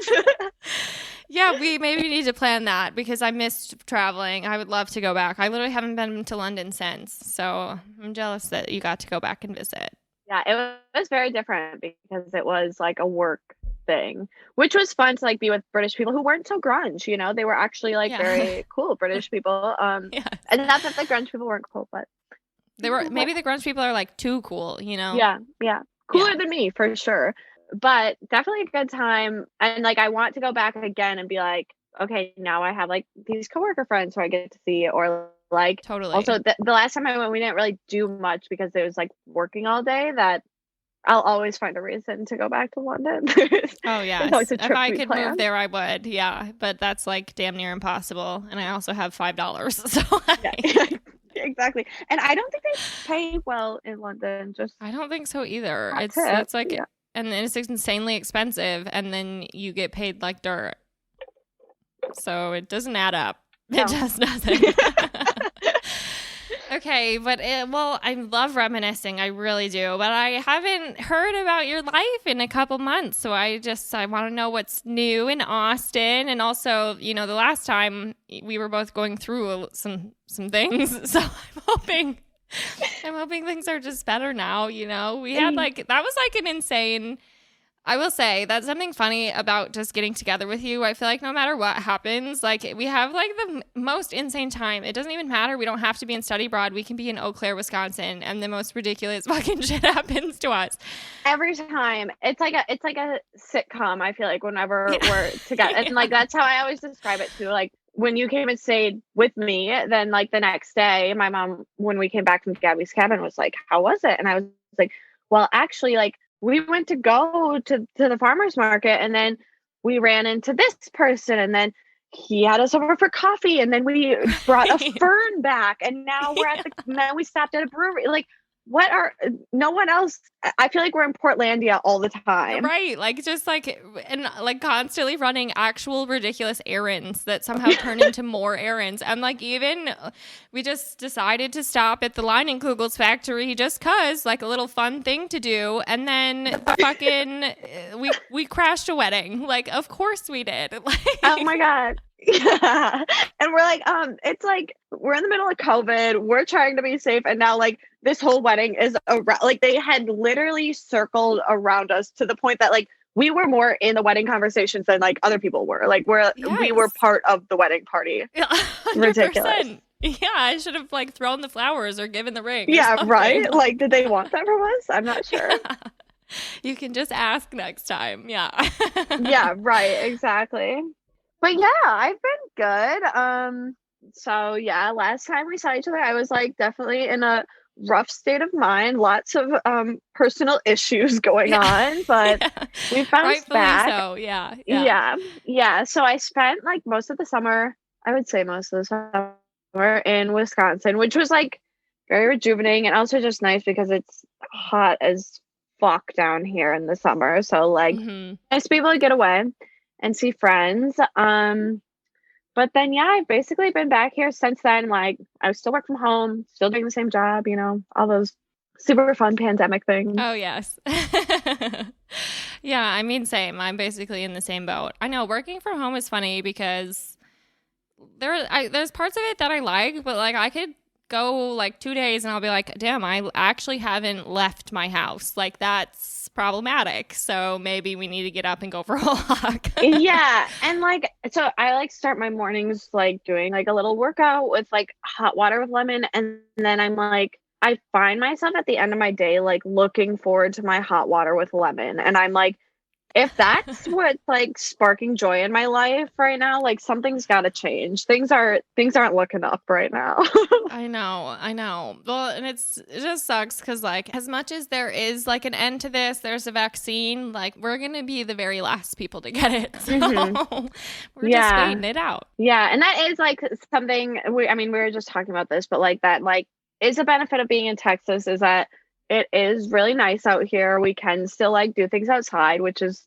Yeah, we maybe need to plan that because I missed traveling. I would love to go back. I literally haven't been to London since. So I'm jealous that you got to go back and visit. Yeah, it was very different because it was like a work thing, which was fun to like be with British people who weren't so grunge, you know? They were actually like very cool British people. And not that the grunge people weren't cool, but they were. Maybe the grunge people are like too cool, you know? Yeah. Cooler than me for sure. But definitely a good time. And like I want to go back again and be like, okay, now I have like these coworker friends who I get to see, or like totally. Also the last time I went, we didn't really do much because it was like working all day. That I'll always find a reason to go back to London. Oh yeah, if I could move there, I would. Yeah, but that's like damn near impossible. And I also have $5, so exactly. And I don't think they pay well in London. I don't think so either. It's like, and then it's insanely expensive, and then you get paid like dirt. So it doesn't add up. No. It does nothing. Okay, but I love reminiscing. I really do. But I haven't heard about your life in a couple months. So I want to know what's new in Austin. And also, you know, the last time we were both going through some things. So I'm hoping things are just better now. You know, we had that was like an insane. I will say that's something funny about just getting together with you. I feel like no matter what happens, like we have like the most insane time. It doesn't even matter. We don't have to be in study abroad. We can be in Eau Claire, Wisconsin, and the most ridiculous fucking shit happens to us every time. It's like a sitcom. I feel like whenever we're together, and like that's how I always describe it too. Like when you came and stayed with me, then like the next day, my mom, when we came back from Gabby's cabin, was like, "How was it?" And I was like, "Well, actually, like." We went to go to the farmer's market, and then we ran into this person, and then he had us over for coffee, and then we brought a fern back, and now we're now we stopped at a brewery. Like, no one else, I feel like we're in Portlandia all the time. Right. Like just like, and like constantly running actual ridiculous errands that somehow turn into more errands. And like, even we just decided to stop at the Leinenkugel's factory just cause, like a little fun thing to do. And then fucking, we crashed a wedding. Like, of course we did. Like, oh my God. Yeah. And we're like, it's like we're in the middle of COVID. We're trying to be safe. And now like this whole wedding is around, like they had literally circled around us to the point that like we were more in the wedding conversations than like other people were. Like we were part of the wedding party. 100%. Ridiculous. Yeah, I should have like thrown the flowers or given the ring. Yeah, right. Like, did they want that from us? I'm not sure. You can just ask next time. Yeah. Yeah, right. Exactly. But yeah, I've been good. So yeah, last time we saw each other, I was like definitely in a rough state of mind, lots of personal issues going on, but we bounced back. So yeah. So I spent like most of the summer, I would say most of the summer in Wisconsin, which was like very rejuvenating and also just nice because it's hot as fuck down here in the summer. So like nice to be able to get away and see friends. But then, yeah, I've basically been back here since then. Like, I still work from home, still doing the same job, you know, all those super fun pandemic things. Oh, yes. Yeah, I mean, same. I'm basically in the same boat. I know working from home is funny because there's parts of it that I like, but like I could go like 2 days and I'll be like, damn, I actually haven't left my house. Like that's problematic. So maybe we need to get up and go for a walk. Yeah, and like so I like start my mornings like doing like a little workout with like hot water with lemon, and then I'm like I find myself at the end of my day like looking forward to my hot water with lemon, and I'm like if that's what's like sparking joy in my life right now, like something's got to change. Things aren't looking up right now. I know. Well, and it just sucks because like as much as there is like an end to this, there's a vaccine. Like we're gonna be the very last people to get it, so we're just waiting it out. Yeah, and that is like something we were just talking about this, but like that like is a benefit of being in Texas is that it is really nice out here. We can still like do things outside, which is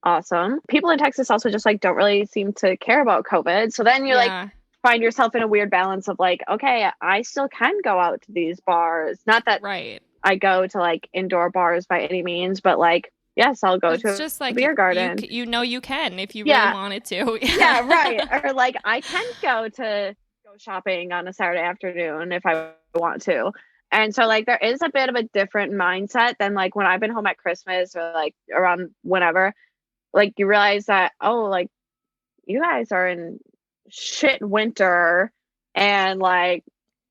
awesome. People in Texas also just like don't really seem to care about COVID. So then you like find yourself in a weird balance of like, okay, I still can go out to these bars. Not that I go to like indoor bars by any means, but like, yes, I'll go to just like a beer garden. You can if you really wanted to. Yeah, right. Or like I can go shopping on a Saturday afternoon if I want to. And so like there is a bit of a different mindset than like when I've been home at Christmas or like around whenever, like you realize that, oh, like you guys are in shit winter and like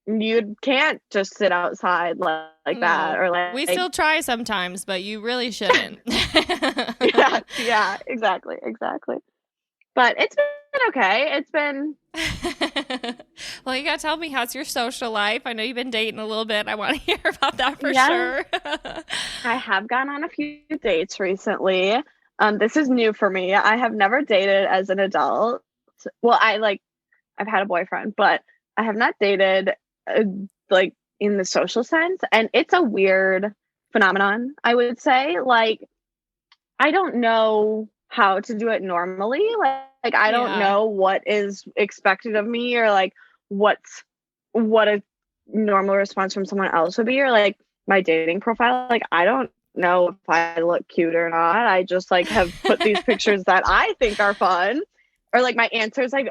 you can't just sit outside like that or like we still try sometimes, but you really shouldn't. yeah, exactly. But it's been okay. It's been well, you gotta tell me, how's your social life? I know you've been dating a little bit. I want to hear about that for sure. I have gone on a few dates recently. This is new for me. I have never dated as an adult. Well, I've had a boyfriend, but I have not dated like in the social sense, and it's a weird phenomenon, I would say. Like I don't know how to do it normally. Like I don't know what is expected of me or like what a normal response from someone else would be, or like my dating profile. Like I don't know if I look cute or not. I just like have put these pictures that I think are fun, or like my answers like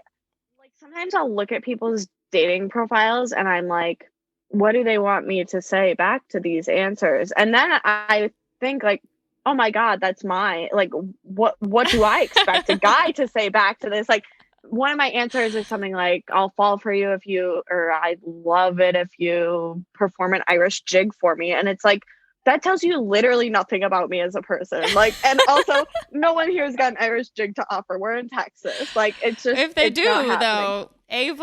sometimes I'll look at people's dating profiles and I'm like, what do they want me to say back to these answers? And then I think like, oh my God, that's like, what do I expect a guy to say back to this? Like one of my answers is something like, I'll fall for you or I love it if you perform an Irish jig for me. And it's like, that tells you literally nothing about me as a person. Like, and also no one here has got an Irish jig to offer. We're in Texas. Like it's just, if they do though, A+, you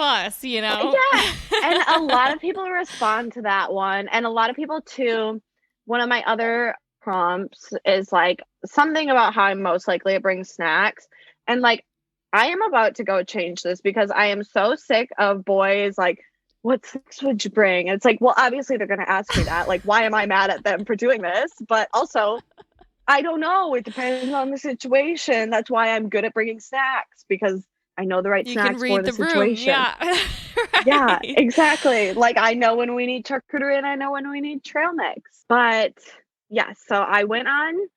know? Yeah. And a lot of people respond to that one. And a lot of people too, one of my other prompts is like something about how I'm most likely to bring snacks. And like, I am about to go change this because I am so sick of boys like, what snacks would you bring? And it's like, well, obviously they're going to ask me that. Like, why am I mad at them for doing this? But also, I don't know. It depends on the situation. That's why I'm good at bringing snacks because I know the right snacks for the situation. Yeah. Right. Yeah, exactly. Like I know when we need charcuterie and I know when we need trail mix. But yeah, so I've been on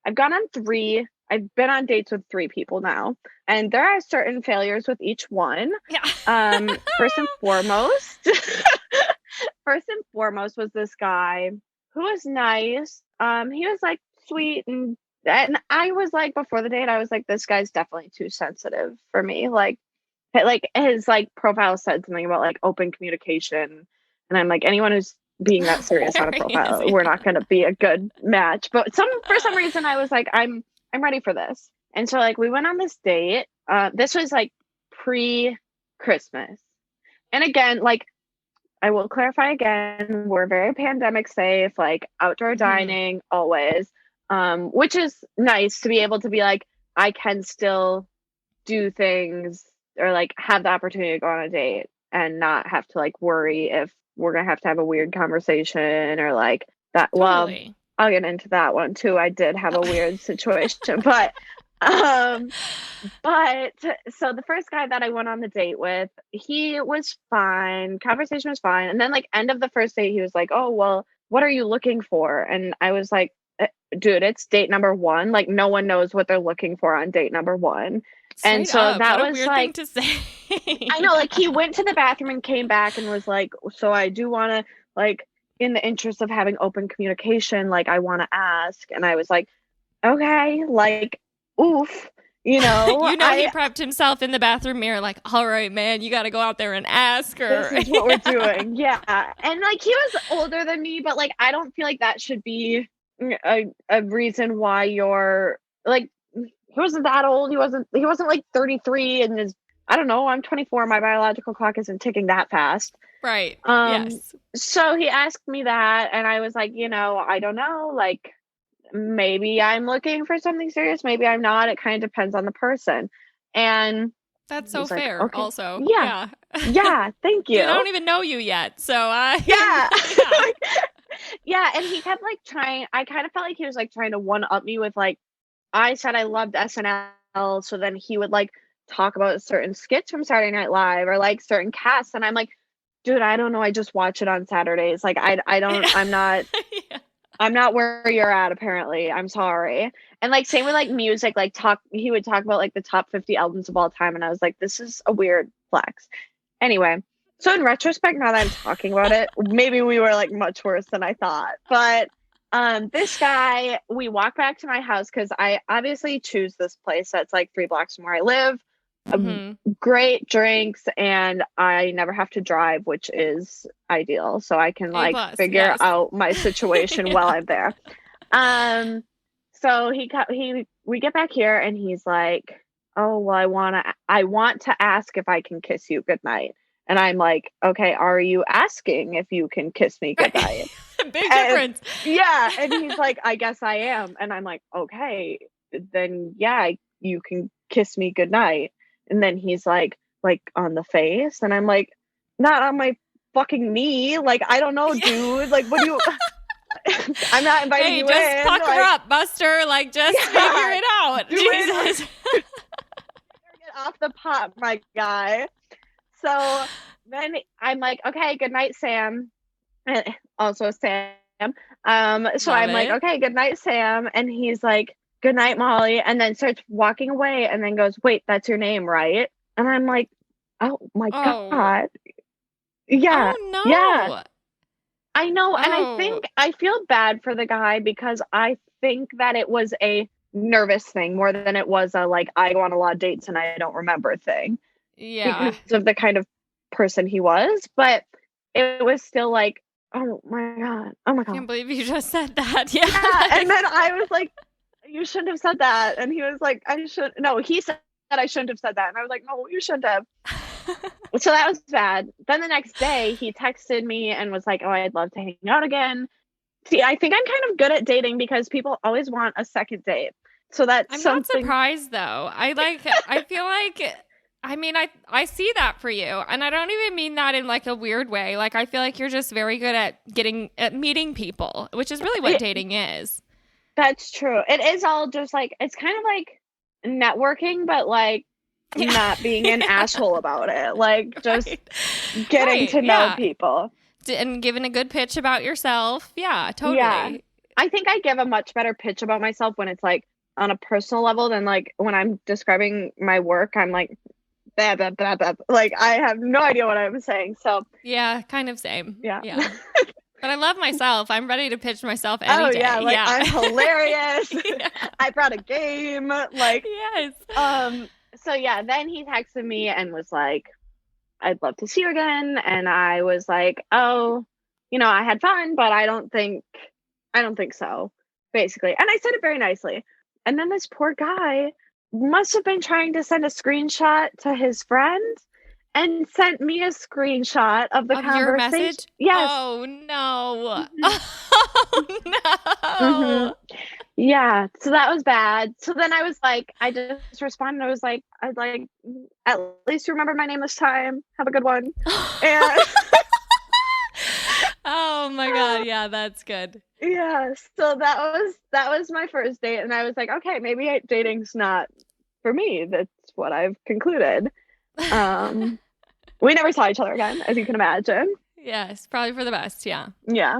dates with 3 people now, and there are certain failures with each one. Yeah. First and foremost was this guy who was nice. He was like sweet and I was like before the date, I was like, this guy's definitely too sensitive for me. Like his like profile said something about like open communication, and I'm like, anyone who's being that serious on a profile, we're not going to be a good match. But for some reason, I was like, I'm ready for this. And so like we went on this date. This was like pre-Christmas. And again, like I will clarify again, we're very pandemic safe, like outdoor dining always, which is nice to be able to be like, I can still do things or like have the opportunity to go on a date and not have to like worry if we're going to have a weird conversation or like that. Totally. Well, I'll get into that one too. I did have a weird situation, but so the first guy that I went on the date with, he was fine. Conversation was fine. And then like end of the first date, he was like, oh, well, what are you looking for? And I was like, dude, it's date number 1. Like, no one knows what they're looking for on date number 1. And Straight so up. that What a was weird like, thing to say. I know, like, he went to the bathroom and came back and was like, so I do want to, like, in the interest of having open communication, like, I want to ask. And I was like, okay, like, oof, He I prepped himself in the bathroom mirror, like, all right, man, you got to go out there and ask her. this is what we're doing. Yeah. And like, he was older than me, but like, I don't feel like that should be a reason why you're like, he wasn't that old. He wasn't like 33 and I don't know, I'm 24. My biological clock isn't ticking that fast. Right. Yes. So he asked me that and I was like, I don't know, like, maybe I'm looking for something serious, maybe I'm not. It kind of depends on the person. And that's so he's like, fair. okay. Also, yeah, thank you. Dude, I don't even know you yet, so yeah. Yeah, and he kept like trying. I kind of felt like he was like trying to one up me with like, I said I loved SNL, so then he would like talk about certain skits from Saturday Night Live or like certain casts, and I'm like, dude, I don't know. I just watch it on Saturdays. Like, I don't. I'm not. yeah. I'm not where you're at, apparently. I'm sorry. And like same with like music, like he would talk about like the top 50 albums of all time. And I was like, this is a weird flex. Anyway, so in retrospect, now that I'm talking about it, maybe we were like much worse than I thought. But this guy, we walk back to my house because I obviously choose this place that's like 3 blocks from where I live. Great drinks, and I never have to drive, which is ideal. So I can like figure out my situation while I'm there. So we get back here and he's like, oh, well, I want to ask if I can kiss you goodnight. And I'm like, okay, are you asking if you can kiss me goodnight? Big difference. Yeah. And he's like, I guess I am. And I'm like, okay, then yeah, you can kiss me goodnight. And then he's like on the face. And I'm like, not on my fucking knee. Like, I don't know, dude. Like, what do you... I'm not inviting you in. Just pucker up, Buster. Like, just figure it out. Jesus. Get off the pot, my guy. So then I'm like, okay, good night, Sam. And also Sam. So I'm like, okay, good night, Sam. And he's like, good night, Molly. And then starts walking away and then goes, wait, that's your name, right? And I'm like, oh my God. Yeah. Oh, no. Yeah. I know. And I feel bad for the guy because I think that it was a nervous thing more than it was a like, I go on a lot of dates and I don't remember thing. Yeah. Because of the kind of person he was. But it was still like, oh my God. I can't believe you just said that. Yeah. And then I was like, you shouldn't have said that. And he was like, he said that I shouldn't have said that. And I was like, no, you shouldn't have. So that was bad. Then the next day he texted me and was like, oh, I'd love to hang out again. See, I think I'm kind of good at dating because people always want a second date. So that's I'm not surprised though. I feel like, I mean, I see that for you. And I don't even mean that in like a weird way. Like, I feel like you're just very good at meeting people, which is really what dating is. That's true. It is all just like, it's kind of like networking, but like not being an asshole about it. Like just getting to know people. And giving a good pitch about yourself. Yeah, totally. Yeah. I think I give a much better pitch about myself when it's like on a personal level than like when I'm describing my work. I'm like, blah, blah, blah, blah. Like I have no idea what I'm saying. So yeah, kind of same. Yeah. But I love myself. I'm ready to pitch myself any day. Yeah, like I'm hilarious. I brought a game. Like yes. So yeah, then he texted me and was like, I'd love to see you again. And I was like, oh, I had fun, but I don't think so, basically. And I said it very nicely. And then this poor guy must have been trying to send a screenshot to his friend and sent me a screenshot of the conversation. Your message? Yes. Oh no. Mm-hmm. Oh no. Mm-hmm. Yeah. So that was bad. So then I was like, I just responded. I was like, I'd like, at least you remember my name this time. Have a good one. And oh my God. Yeah, that's good. Yeah. So that was my first date. And I was like, okay, maybe dating's not for me. That's what I've concluded. We never saw each other again, as you can imagine. Yes, probably for the best. Yeah. Yeah.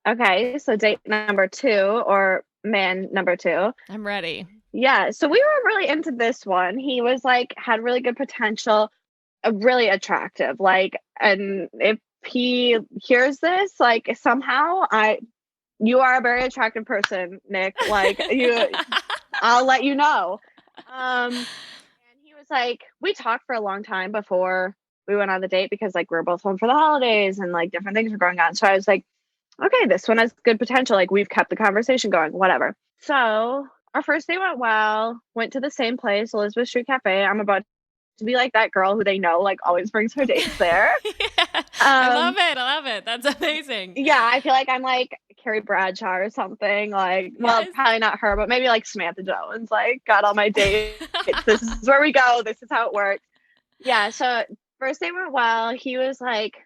Okay, so date number 2 or man number 2. I'm ready. Yeah, so we were really into this one. He was like had really good potential, really attractive. Like, and if he hears this, like somehow you are a very attractive person, Nick. Like I'll let you know. And he was like, we talked for a long time before we went on the date because like we were both home for the holidays and like different things were going on. So I was like, okay, this one has good potential. Like we've kept the conversation going, whatever. So our first date went well, went to the same place, Elizabeth Street Cafe. I'm about to be like that girl who they know like always brings her dates there. Yeah, I love it. I love it. That's amazing. Yeah, I feel like I'm like Carrie Bradshaw or something. Like, well, Yes. probably not her, but maybe like Samantha Jones. Like, got all my dates. This is where we go. This is how it works. Yeah. So first date went well. He's like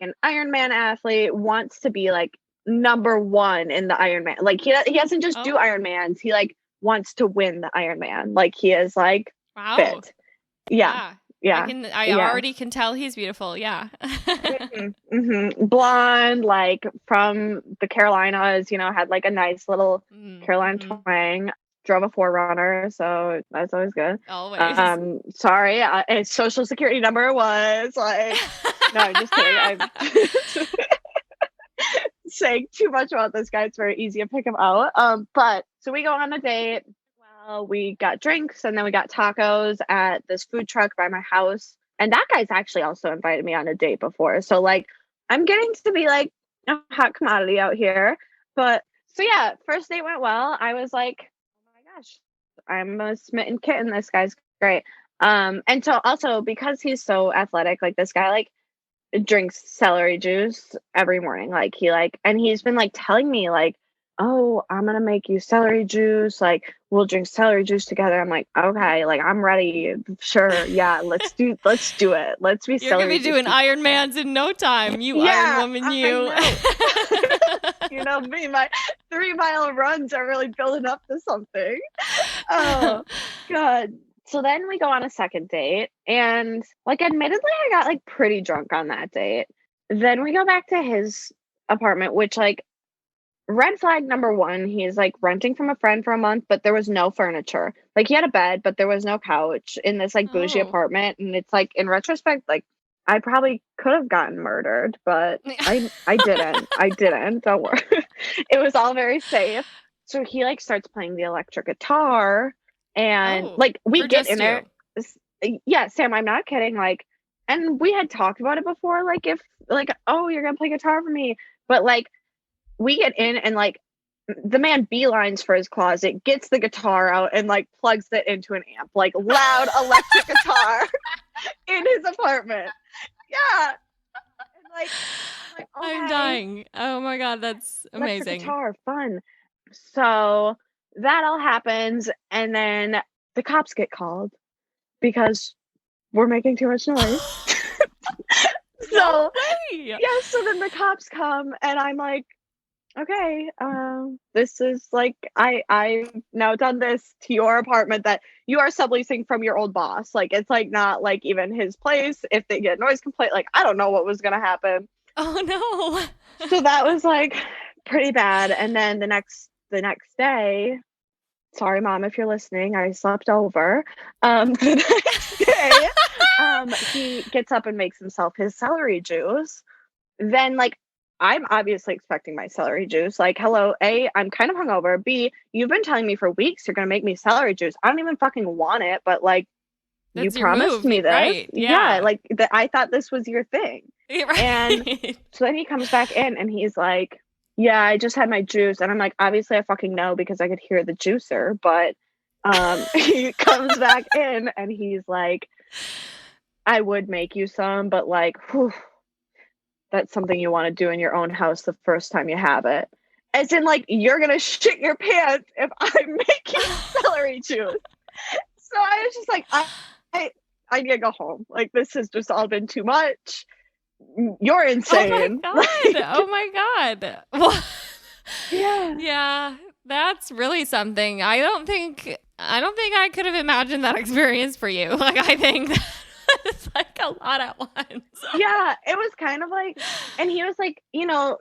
an Ironman athlete. Wants to be like number 1 in the Ironman. Like he doesn't just do Ironmans. He like wants to win the Ironman. Like he is like Wow. fit. Yeah. Yeah. I already can tell he's beautiful. Yeah. Blonde, like from the Carolinas, had like a nice little Carolina twang. Drove a 4Runner, so that's always good. Always. Sorry, his social security number was like, no, I'm just kidding. I'm saying too much about this guy. It's very easy to pick him out. But so we go on a date. Well, we got drinks and then we got tacos at this food truck by my house. And that guy's actually also invited me on a date before. So like I'm getting to be like a hot commodity out here. But so yeah, first date went well. I was like, oh my gosh, I'm a smitten kitten. This guy's great. And so also because he's so athletic, like this guy like drinks celery juice every morning. Like and he's been like telling me like, oh, I'm gonna make you celery juice. Like we'll drink celery juice together. I'm like, okay, like I'm ready. Sure, yeah, let's do it. Let's be You're celery. You're gonna be doing Ironmans in no time. You Iron Woman, you. You know me, my 3-mile runs are really building up to something. Oh God. So then we go on a second date, and like admittedly, I got like pretty drunk on that date. Then we go back to his apartment, which like red flag number 1, he's like renting from a friend for a month, but there was no furniture. Like he had a bed, but there was no couch in this like bougie apartment. And it's like in retrospect, like I probably could have gotten murdered, but I didn't. I didn't. Don't worry. It was all very safe. So he like starts playing the electric guitar, and like we get in there. Yeah, Sam, I'm not kidding. Like, and we had talked about it before. Like if like, oh, you're gonna play guitar for me, but like. We get in and like the man beelines for his closet, gets the guitar out and like plugs it into an amp, like loud electric guitar in his apartment. Yeah. And like okay. I'm dying. Oh my God, that's amazing. Electric guitar, fun. So that all happens, and then the cops get called because we're making too much noise. So so then the cops come and I'm like, okay, this is like I've now done this to your apartment that you are subleasing from your old boss. Like it's like not like even his place. If they get noise complaint, like I don't know what was gonna happen. Oh no. So that was like pretty bad. And then the next day, sorry mom if you're listening, I slept over. The next day, he gets up and makes himself his celery juice. Then like I'm obviously expecting my celery juice. Like, hello, A, I'm kind of hungover. B, you've been telling me for weeks you're going to make me celery juice. I don't even fucking want it, but like, you promised me this. Right. Yeah. Like, I thought this was your thing. Right. And so then he comes back in and he's like, yeah, I just had my juice. And I'm like, obviously I fucking know because I could hear the juicer. But he comes back in and he's like, I would make you some, but like, whew, that's something you want to do in your own house the first time you have it. As in, like, you're going to shit your pants if I'm making celery juice. So I was just like, I need to go home. Like, this has just all been too much. You're insane. Oh my God. Oh my God. Well, yeah. Yeah, that's really something. I don't think I could have imagined that experience for you. Like, I think It's like a lot at once. Yeah, it was kind of like, and he was like,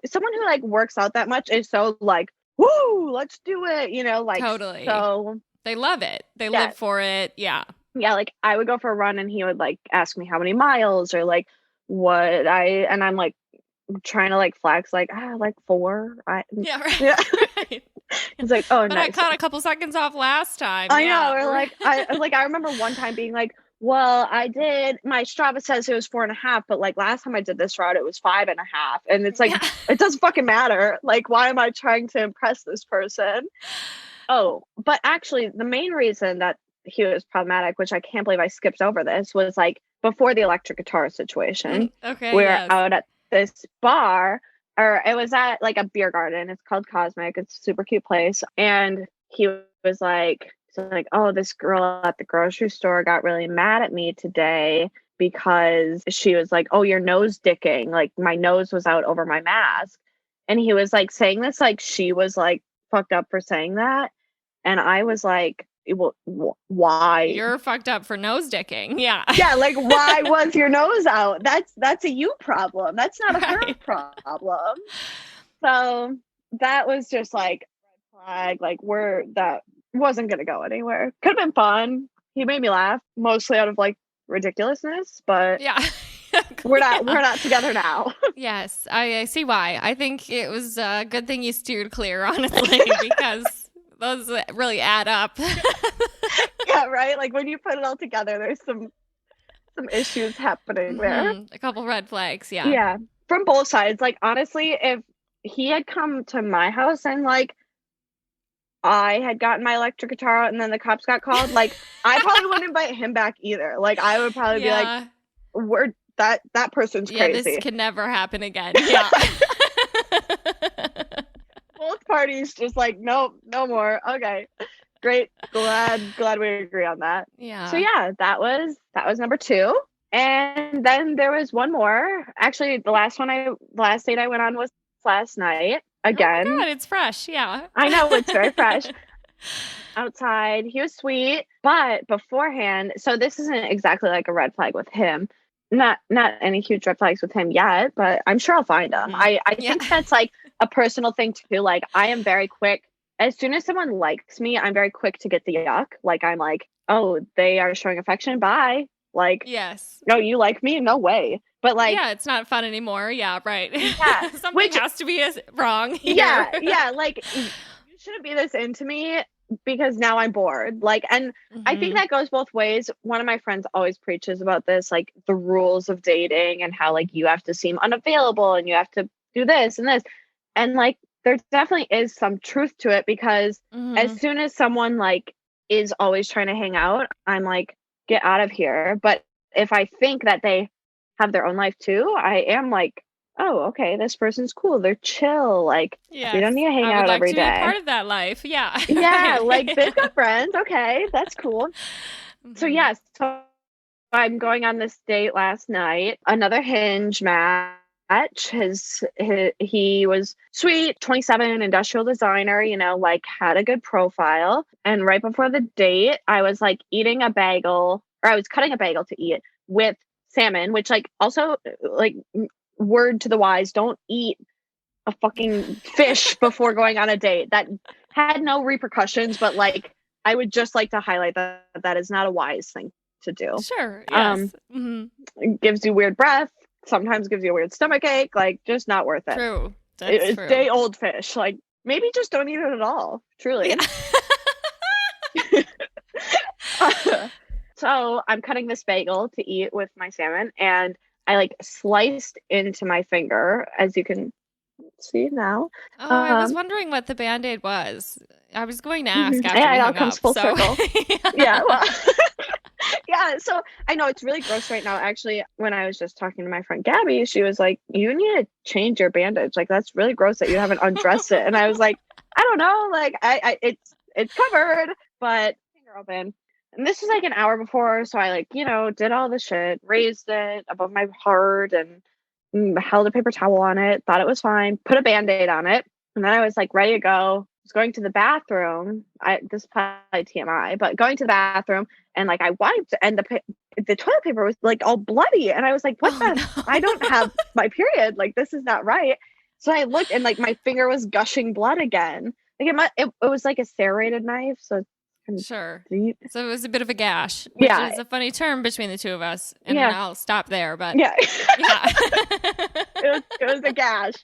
someone who like works out that much is so like, woo, let's do it, like Totally. so. They love it. They Yeah. live for it. Yeah. Yeah, like I would go for a run and he would like ask me how many miles or like and I'm like trying to like flex like like 4. Yeah, right. Yeah. Right. He's like, oh, But nice. I caught a couple seconds off last time. I Yeah. know. Or like I remember one time being like, well, my Strava says it was 4.5, but like last time I did this route, it was 5.5. And it's like, it doesn't fucking matter. Like, why am I trying to impress this person? Oh, but actually the main reason that he was problematic, which I can't believe I skipped over this, was like before the electric guitar situation. Okay. We were out at this bar, or it was at like a beer garden. It's called Cosmic. It's a super cute place. And he was like, oh, this girl at the grocery store got really mad at me today because she was like, oh, you're nose dicking. Like my nose was out over my mask. And he was like saying this like she was like fucked up for saying that. And I was like, well, why? You're fucked up for nose dicking. Yeah. Yeah, like why was your nose out? That's a you problem. That's not a her problem. So that was just like red flag. Like that wasn't gonna go anywhere. Could have been fun. He made me laugh, mostly out of like ridiculousness, but yeah. we're not together now. Yes, I see why. I think it was a good thing you steered clear, honestly, because those really add up. Yeah, right? Like when you put it all together, there's some issues happening there. A couple red flags, yeah. Yeah, from both sides. Like honestly, if he had come to my house and like I had gotten my electric guitar out and then the cops got called, like I probably wouldn't invite him back either. Like I would probably be like, that person's crazy. This can never happen again. Yeah. Both parties just like, nope, no more. Okay. Great. Glad we agree on that. Yeah. So yeah, that was number 2. And then there was one more. Actually, the last date I went on was last night. Again. Oh my God, it's fresh. Yeah. I know, it's very fresh. Outside. He was sweet. But beforehand, so this isn't exactly like a red flag with him. Not any huge red flags with him yet, but I'm sure I'll find them. I think that's like a personal thing too. Like I am very quick. As soon as someone likes me, I'm very quick to get the yuck. Like I'm like, oh, they are showing affection. Bye. Like, yes. No, you like me? No way. But like, yeah, it's not fun anymore. Yeah, right. Yeah, something has to be wrong here. Yeah. Like you shouldn't be this into me because now I'm bored. Like, and I think that goes both ways. One of my friends always preaches about this, like the rules of dating and how like you have to seem unavailable and you have to do this and this. And like, there definitely is some truth to it because as soon as someone like is always trying to hang out, I'm like, get out of here. But if I think that they have their own life too, I am like, oh, okay, this person's cool. They're chill. Like, we don't need to hang out every day. Be part of that life. Yeah. Yeah. Like they've got friends. Okay. That's cool. So yes. So I'm going on this date last night. Another Hinge match. He was sweet, 27, industrial designer, like had a good profile. And right before the date, I was like eating a bagel, or I was cutting a bagel to eat with salmon, which like also like word to the wise, don't eat a fucking fish before going on a date. That had no repercussions, but like I would just like to highlight that is not a wise thing to do. Sure. Yes. It gives you weird breath, sometimes gives you a weird stomach ache, like just not worth it. True. It's true. Day old fish. Like maybe just don't eat it at all. Truly. Yeah. So I'm cutting this bagel to eat with my salmon, and I like sliced into my finger, as you can see now. Oh, I was wondering what the Band-Aid was. I was going to ask after yeah, we it all hung comes up, full so. circle. Yeah, well, yeah. So I know it's really gross right now. Actually, when I was just talking to my friend Gabby, she was like, "You need to change your bandage. Like that's really gross that you haven't undressed it." And I was like, "I don't know. Like it's covered, but finger open." And this was like an hour before, so I like did all the shit, raised it above my heart, and held a paper towel on it. Thought it was fine. Put a Band-Aid on it, and then I was like ready to go. Was going to the bathroom. This is probably TMI, but going to the bathroom and like I wiped and the toilet paper was like all bloody. And I was like, what Oh, the? no. I don't have my period. Like, this is not right. So I looked and like my finger was gushing blood again. Like it was like a serrated knife. So it's kind of Sure. deep. So it was a bit of a gash, which Yeah. is a funny term between the two of us. And Yeah. I'll stop there, but Yeah. yeah. it was a gash.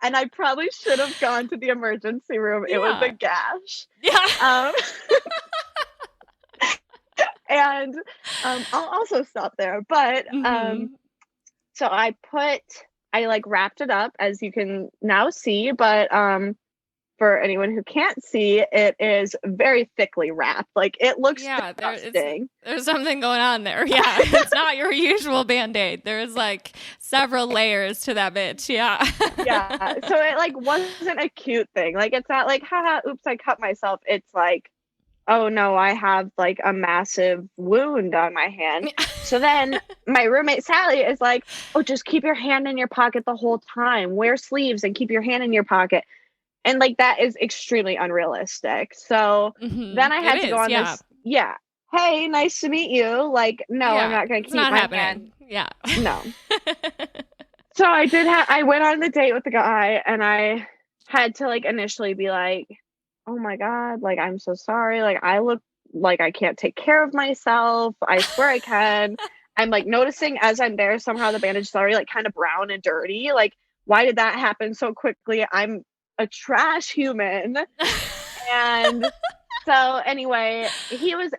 And I probably should have gone to the emergency room. It was a Yeah. gash. Yeah. And I'll also stop there. But Mhm. so I like wrapped it up, as you can now see, but for anyone who can't see, it is very thickly wrapped. Like, it looks disgusting. There's something going on there. Yeah. It's not your usual Band-Aid. There's like several layers to that bitch. Yeah. Yeah. So it like wasn't a cute thing. Like, it's not like, haha, oops, I cut myself. It's like, oh no, I have like a massive wound on my hand. So then my roommate Sally is like, oh, just keep your hand in your pocket the whole time. Wear sleeves and keep your hand in your pocket. And like, that is extremely unrealistic. So then I had to go on this. Yeah. Hey, nice to meet you. Like, no, I'm not going to keep my hand. Yeah. No. So I went on the date with the guy, and I had to like initially be like, oh my God, like, I'm so sorry. Like, I look like I can't take care of myself. I swear I can. I'm like noticing as I'm there, somehow the bandage is already like kind of brown and dirty. Like, why did that happen so quickly? I'm a trash human. And so anyway, he was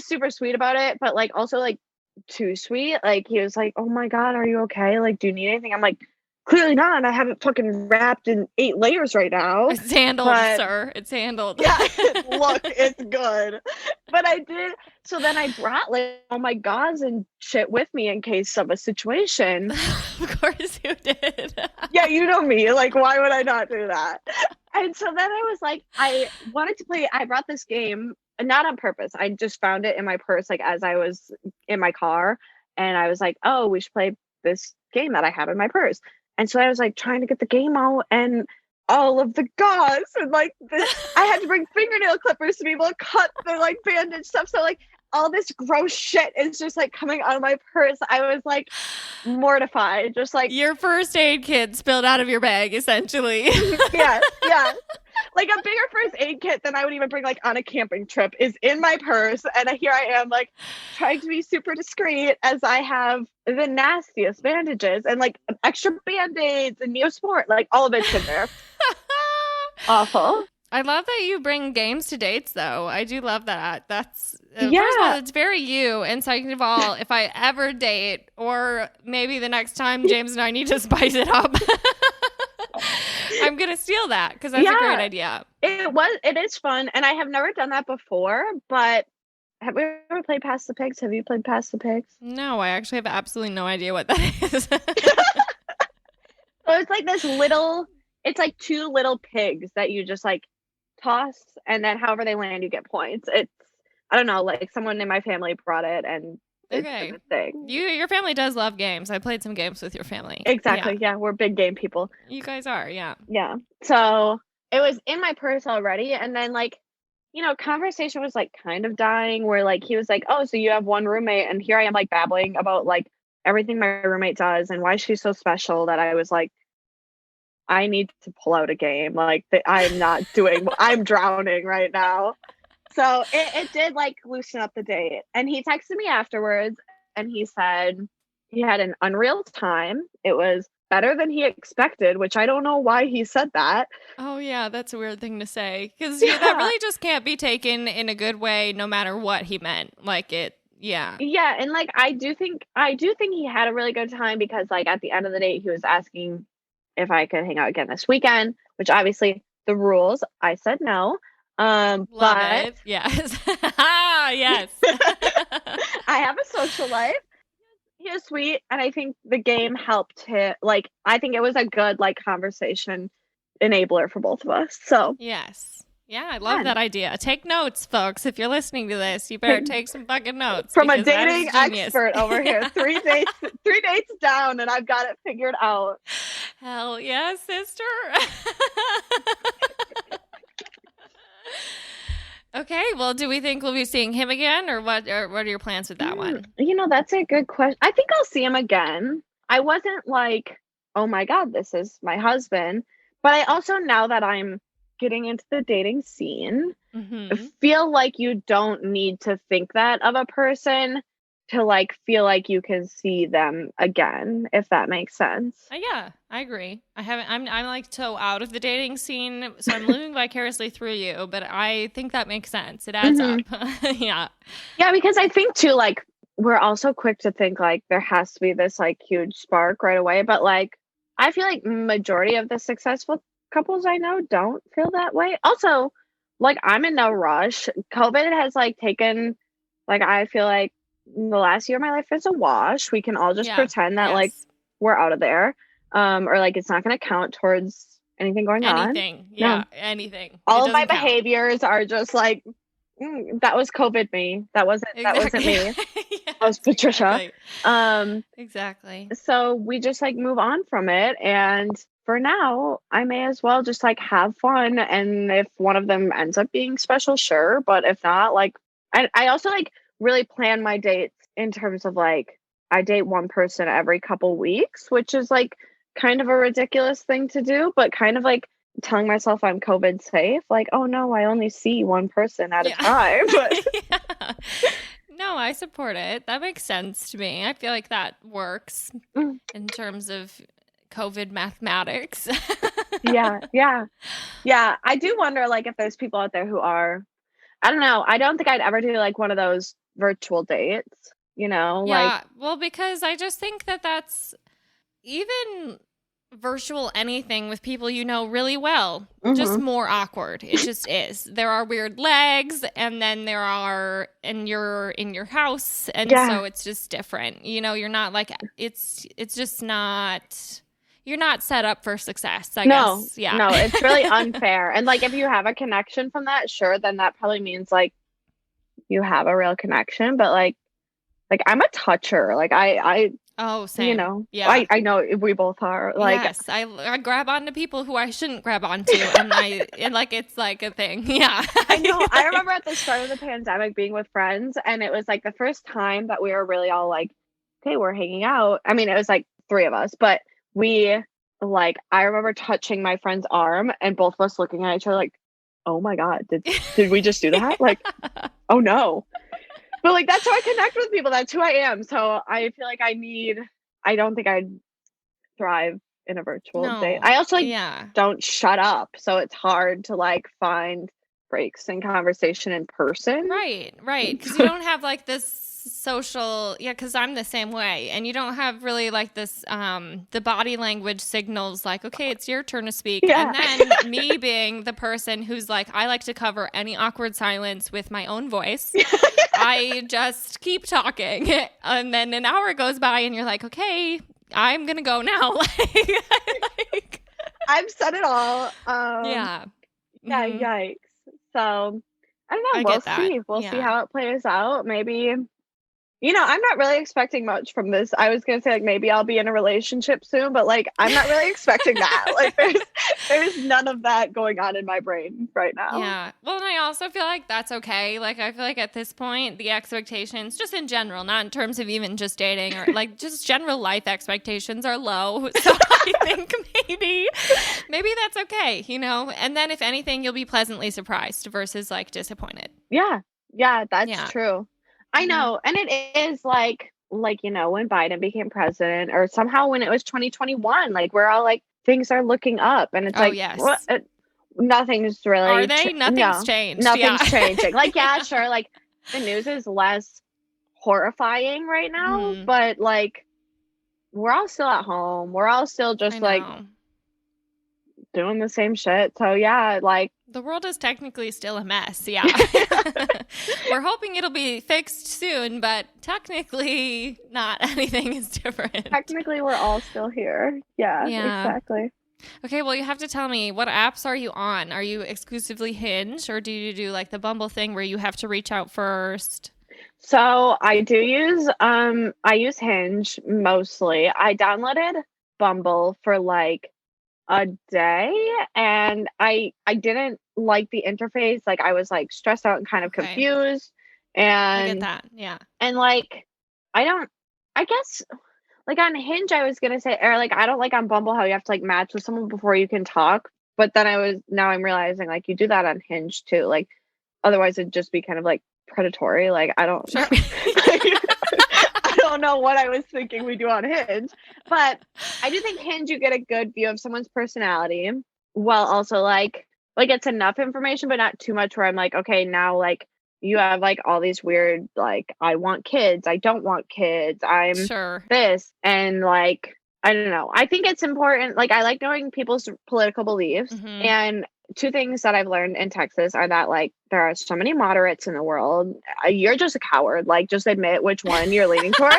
super sweet about it, but like also like too sweet. Like, he was like, oh my God, are you okay? Like, do you need anything? I'm like, clearly not. I haven't fucking wrapped in 8 layers right now. It's handled, sir. It's handled. Yeah, look, it's good. But I did. So then I brought like all my gauze and shit with me in case of a situation. Of course you did. Yeah, you know me. Like, why would I not do that? And so then I was like, I wanted to play. I brought this game, not on purpose. I just found it in my purse, like, as I was in my car. And I was like, oh, we should play this game that I have in my purse. And so I was like trying to get the game out, and all of the gauze and like I had to bring fingernail clippers to be able to cut the like bandage stuff. So like all this gross shit is just like coming out of my purse. I was like mortified, just like your first aid kit spilled out of your bag, essentially. yeah. Like, a bigger first aid kit than I would even bring like on a camping trip is in my purse. And here I am like trying to be super discreet as I have the nastiest bandages and like extra band-aids and Neosport, like all of it's in there. Awful. I love that you bring games to dates, though. I do love that. That's yeah. First of all, it's very you. And second of all, if I ever date, or maybe the next time James and I need to spice it up, I'm gonna steal that because that's a great idea. It is fun, and I have never done that before. But have we ever played Pass the Pigs? Have you played Pass the Pigs? No, I actually have absolutely no idea what that is. So it's like this little. It's like 2 little pigs that you just like toss, and then however they land, you get points. It's, I don't know, like someone in my family brought it, and it's a thing. Your family does love games. I played some games with your family. Exactly. Yeah, we're big game people. You guys are, yeah. Yeah. So it was in my purse already, and then like, you know, conversation was like kind of dying where like he was like, oh, so you have one roommate, and here I am like babbling about like everything my roommate does and why she's so special, that I was like, I need to pull out a game. Like, I'm not doing, I'm drowning right now. So it did like loosen up the date. And he texted me afterwards, and he said he had an unreal time. It was better than he expected, which I don't know why he said that. Oh yeah, that's a weird thing to say, because that really just can't be taken in a good way, no matter what he meant. Like it. Yeah. Yeah. And like, I do think he had a really good time, because like at the end of the day, he was asking if I could hang out again this weekend, which obviously the rules, I said no. Love but it. Yes. Yes. I have a social life. He was sweet, and I think the game helped him. Like, I think it was a good like conversation enabler for both of us. So yes. Yeah, I love that idea. Take notes, folks. If you're listening to this, you better take some fucking notes. From a dating expert over here. 3 dates down, and I've got it figured out. Hell yeah, sister. Okay, well, do we think we'll be seeing him again, or what? Or what are your plans with that one? That's a good question. I think I'll see him again. I wasn't like, oh my God, this is my husband. But I also, now that I'm getting into the dating scene, Mm-hmm. feel like you don't need to think that of a person to like feel like you can see them again, if that makes sense. Yeah, I agree. I haven't. I'm like so out of the dating scene, so I'm living vicariously through you. But I think that makes sense. It adds up. Hmm. Yeah. Yeah, because I think too, like, we're also quick to think like there has to be this like huge spark right away. But like, I feel like majority of the successful couples I know don't feel that way. Also, like, I'm in no rush. COVID has like taken, like, I feel like the last year of my life is a wash. We can all just Yeah. pretend that like Yes. we're out of there. Or like it's not going to count towards anything going on. Anything. No, Yeah. Anything. It all of my doesn't count. behaviors are just like, that was COVID me. That wasn't Exactly. me. That was Yes. Patricia. Exactly. Um, Exactly. so we just like move on from it. And for now, I may as well just like have fun. And if one of them ends up being special, sure. But if not, like, I also like really plan my dates in terms of like, I date one person every couple weeks, which is like kind of a ridiculous thing to do, but kind of like telling myself I'm COVID safe. Like, oh no, I only see one person at a Yeah. time. But Yeah. No, I support it. That makes sense to me. I feel like that works mm, in terms of COVID mathematics. yeah, yeah, yeah. I do wonder like if there's people out there who are, I don't know. I don't think I'd ever do like one of those virtual dates, like, Yeah, well, because I just think that that's even virtual anything with people you know really well, just mhm. more awkward. It just is. There are weird legs, and then there are, and you're in your house, and Yeah. so it's just different. You're not like it's just not. You're not set up for success, I No, guess. Yeah. no, it's really unfair. And like if you have a connection from that, sure, then that probably means like you have a real connection. But like I'm a toucher. Like I Oh, same. I Yeah. I know we both are. Like, Yes, I grab onto people who I shouldn't grab onto, and like it's like a thing. Yeah. I know. I remember at the start of the pandemic being with friends, and it was like the first time that we were really all like, okay, we're hanging out. I mean, it was like three of us, but we, like, I remember touching my friend's arm and both of us looking at each other like, oh my God, did we just do that? Like, oh no. But like that's how I connect with people. That's who I am. So I feel like I don't think I'd thrive in a virtual date. No. I also like Yeah. don't shut up, so it's hard to like find breaks in conversation in person. Right, right. Because you don't have like this social, yeah, because I'm the same way. And you don't have really like this, the body language signals like, okay, it's your turn to speak. Yeah. And then me being the person who's like, I like to cover any awkward silence with my own voice. I just keep talking. And then an hour goes by and you're like, okay, I'm going to go now. like, I've said it all. yeah. Yeah, Mhm. yikes. So I don't know. I We'll get that. see. We'll see Yeah. how it plays out. Maybe, I'm not really expecting much from this. I was gonna say like maybe I'll be in a relationship soon, but like I'm not really expecting that. Like there's none of that going on in my brain right now. Yeah. Well, and I also feel like that's okay. Like, I feel like at this point, the expectations, just in general, not in terms of even just dating or like just general life expectations are low. So I think maybe that's okay, And then if anything, you'll be pleasantly surprised versus like disappointed. Yeah. Yeah, that's Yeah. true. I Mhm. know. And it is like when Biden became president or somehow when it was 2021, like we're all like things are looking up and it's Oh, like yes. what nothing's really Are they? Nothing's no, changed. nothing's Yeah. changing. Like yeah, sure, like the news is less horrifying right now, Mhm. but like we're all still at home. We're all still I just like know. doing the same shit. So yeah, like The world is technically still a mess. Yeah. We're hoping it'll be fixed soon, but technically not anything is different. technically we're all still here. Yeah, Yeah. exactly. Okay, well, you have to tell me, what apps are you on? Are you exclusively Hinge, or do you do like the Bumble thing where you have to reach out first? So I use Hinge mostly. I downloaded Bumble for like a day, and I didn't like the interface. Like I was like stressed out and kind of Okay. confused. I get And that. Yeah. and like I don't I guess like on Hinge I was gonna say, or like I don't like on Bumble how you have to like match with someone before you can talk. But then now I'm realizing like you do that on Hinge too. Like otherwise it'd just be kind of like predatory. Like I don't Sure. I don't know what I was thinking we do on Hinge. But I do think Hinge you get a good view of someone's personality while also like it's enough information but not too much where I'm like, okay, now like you have like all these weird like I want kids, I don't want kids, I'm Sure. this, and like I don't know. I think it's important. Like I like knowing people's political beliefs. Hmm. And two things that I've learned in Texas are that like there are so many moderates in the world. You're just a coward. Like just admit which one you're leaning towards.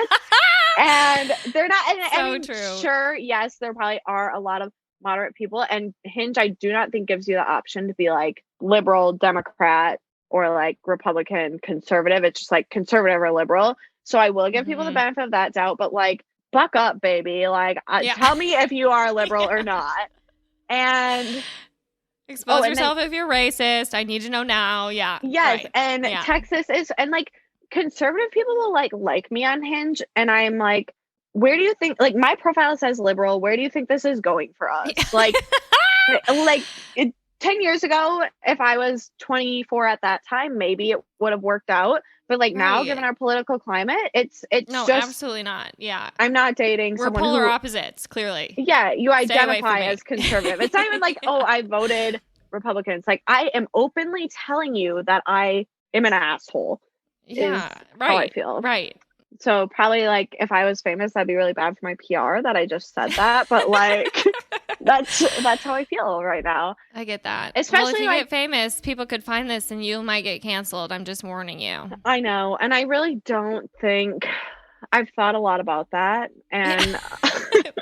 And they're not. And I So mean, true. sure, yes, there probably are a lot of moderate people. And Hinge, I do not think gives you the option to be like liberal, Democrat, or like Republican, conservative. It's just like conservative or liberal. So I will give people the Hmm. benefit of that doubt, but like buck up, baby. Like Yeah. tell me if you are liberal or Yeah. not. And Expose and then yourself if you're racist. I need to know now. Yeah. yes, Right. and Yeah. Texas is, and like conservative people will like me on Hinge, and I'm like, where do you think, like my profile says liberal, where do you think this is going for us? Like it, 10 years ago, if I was 24 at that time, maybe it would have worked out. But like now, given Right. our political climate, it's No, just absolutely not. Yeah. I'm not dating We're someone polar who, opposites, clearly. yeah, you Stay away from identify me. as conservative. It's not even like, oh, Yeah. I voted Republican. It's like I am openly telling you that I am an asshole, is Yeah. how I Right. feel. Right. So probably like if I was famous, that'd be really bad for my PR that I just said that. But like that's how I feel right now. I get that. Well, if Especially you like get famous, people could find this and you might get canceled. I'm just warning you. I know, and I really don't think I've thought a lot about that, Yeah.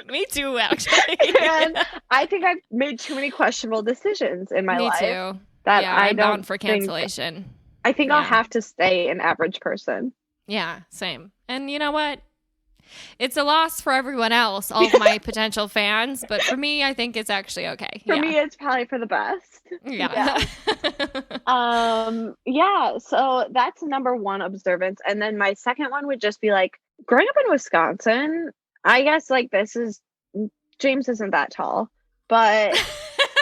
and Me too, actually. and I think I've made too many questionable decisions in my Me life too. that Yeah, I I'm bound don't for think cancellation. I think I'll Yeah. have to stay an average person. Yeah, same. And you know what? It's a loss for everyone else, all of my potential fans, but for me, I think it's actually okay. For Yeah. me, it's probably for the best. Yeah. Yeah, so that's number one observance. And then my second one would just be like growing up in Wisconsin, I guess like this is James isn't that tall, but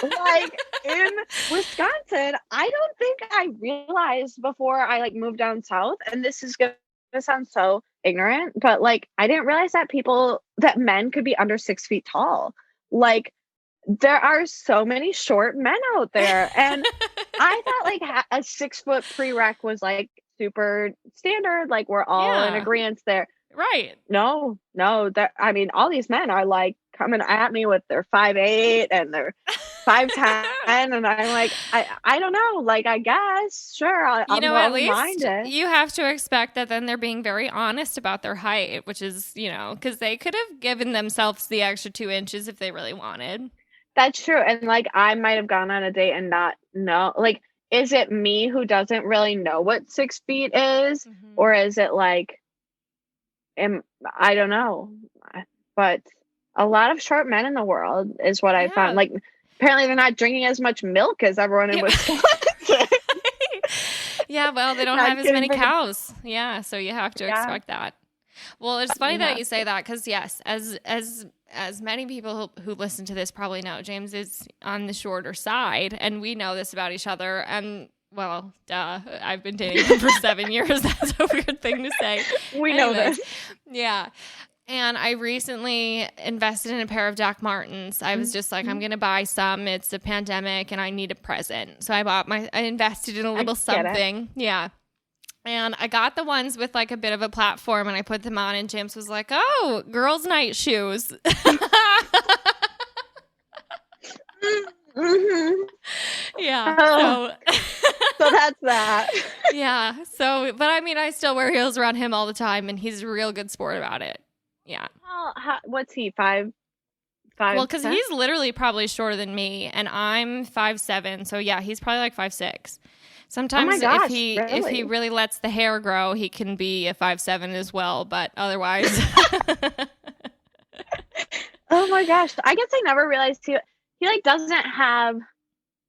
like in Wisconsin, I don't think I realized before I like moved down south, and this is gonna sound so ignorant, but like I didn't realize that men could be under 6 feet tall. Like there are so many short men out there, and I thought like a 6 foot prereq was like super standard. Like we're all in Yeah. agreement there. Right. No, that I mean, all these men are like coming at me with their 5'8" and their 5'10", and I'm like, I don't know. Like I guess sure, You know, I at don't mind least it. you have to expect that then they're being very honest about their height, which is, because they could have given themselves the extra 2 inches if they really wanted. That's true, and like I might have gone on a date and not know. Like, is it me who doesn't really know what 6 feet is, Mhm. or is it like I don't know, but a lot of short men in the world is what I Yeah. found. Like, apparently they're not drinking as much milk as everyone in Yeah. Wisconsin. Yeah, well, they don't Not have as kidding many for the- cows. Yeah, so you have to Yeah. expect that. Well, it's funny You that have you say that because yes, as many people who listen to this probably know, James is on the shorter side, and we know this about each other. And well, duh, I've been dating him for 7 years. That's a weird thing to say. We know Anyways, this. Yeah. And I recently invested in a pair of Doc Martens. I was just like, I'm going to buy some. It's a pandemic and I need a present. So I invested in a little get it. something. Yeah. And I got the ones with like a bit of a platform and I put them on and James was like, oh, girls' night shoes. Mhm. Yeah. Oh. So that's that. Yeah. So, but I mean, I still wear heels around him all the time and he's a real good sport about it. Yeah. Well, what's he, 5'5"? Well, because he's literally probably shorter than me, and I'm 5'7", so yeah, he's probably like 5'6". Sometimes gosh, if he really? really lets the hair grow, he can be a 5'7" as well. But otherwise, Oh my gosh. I guess I never realized too. he like doesn't have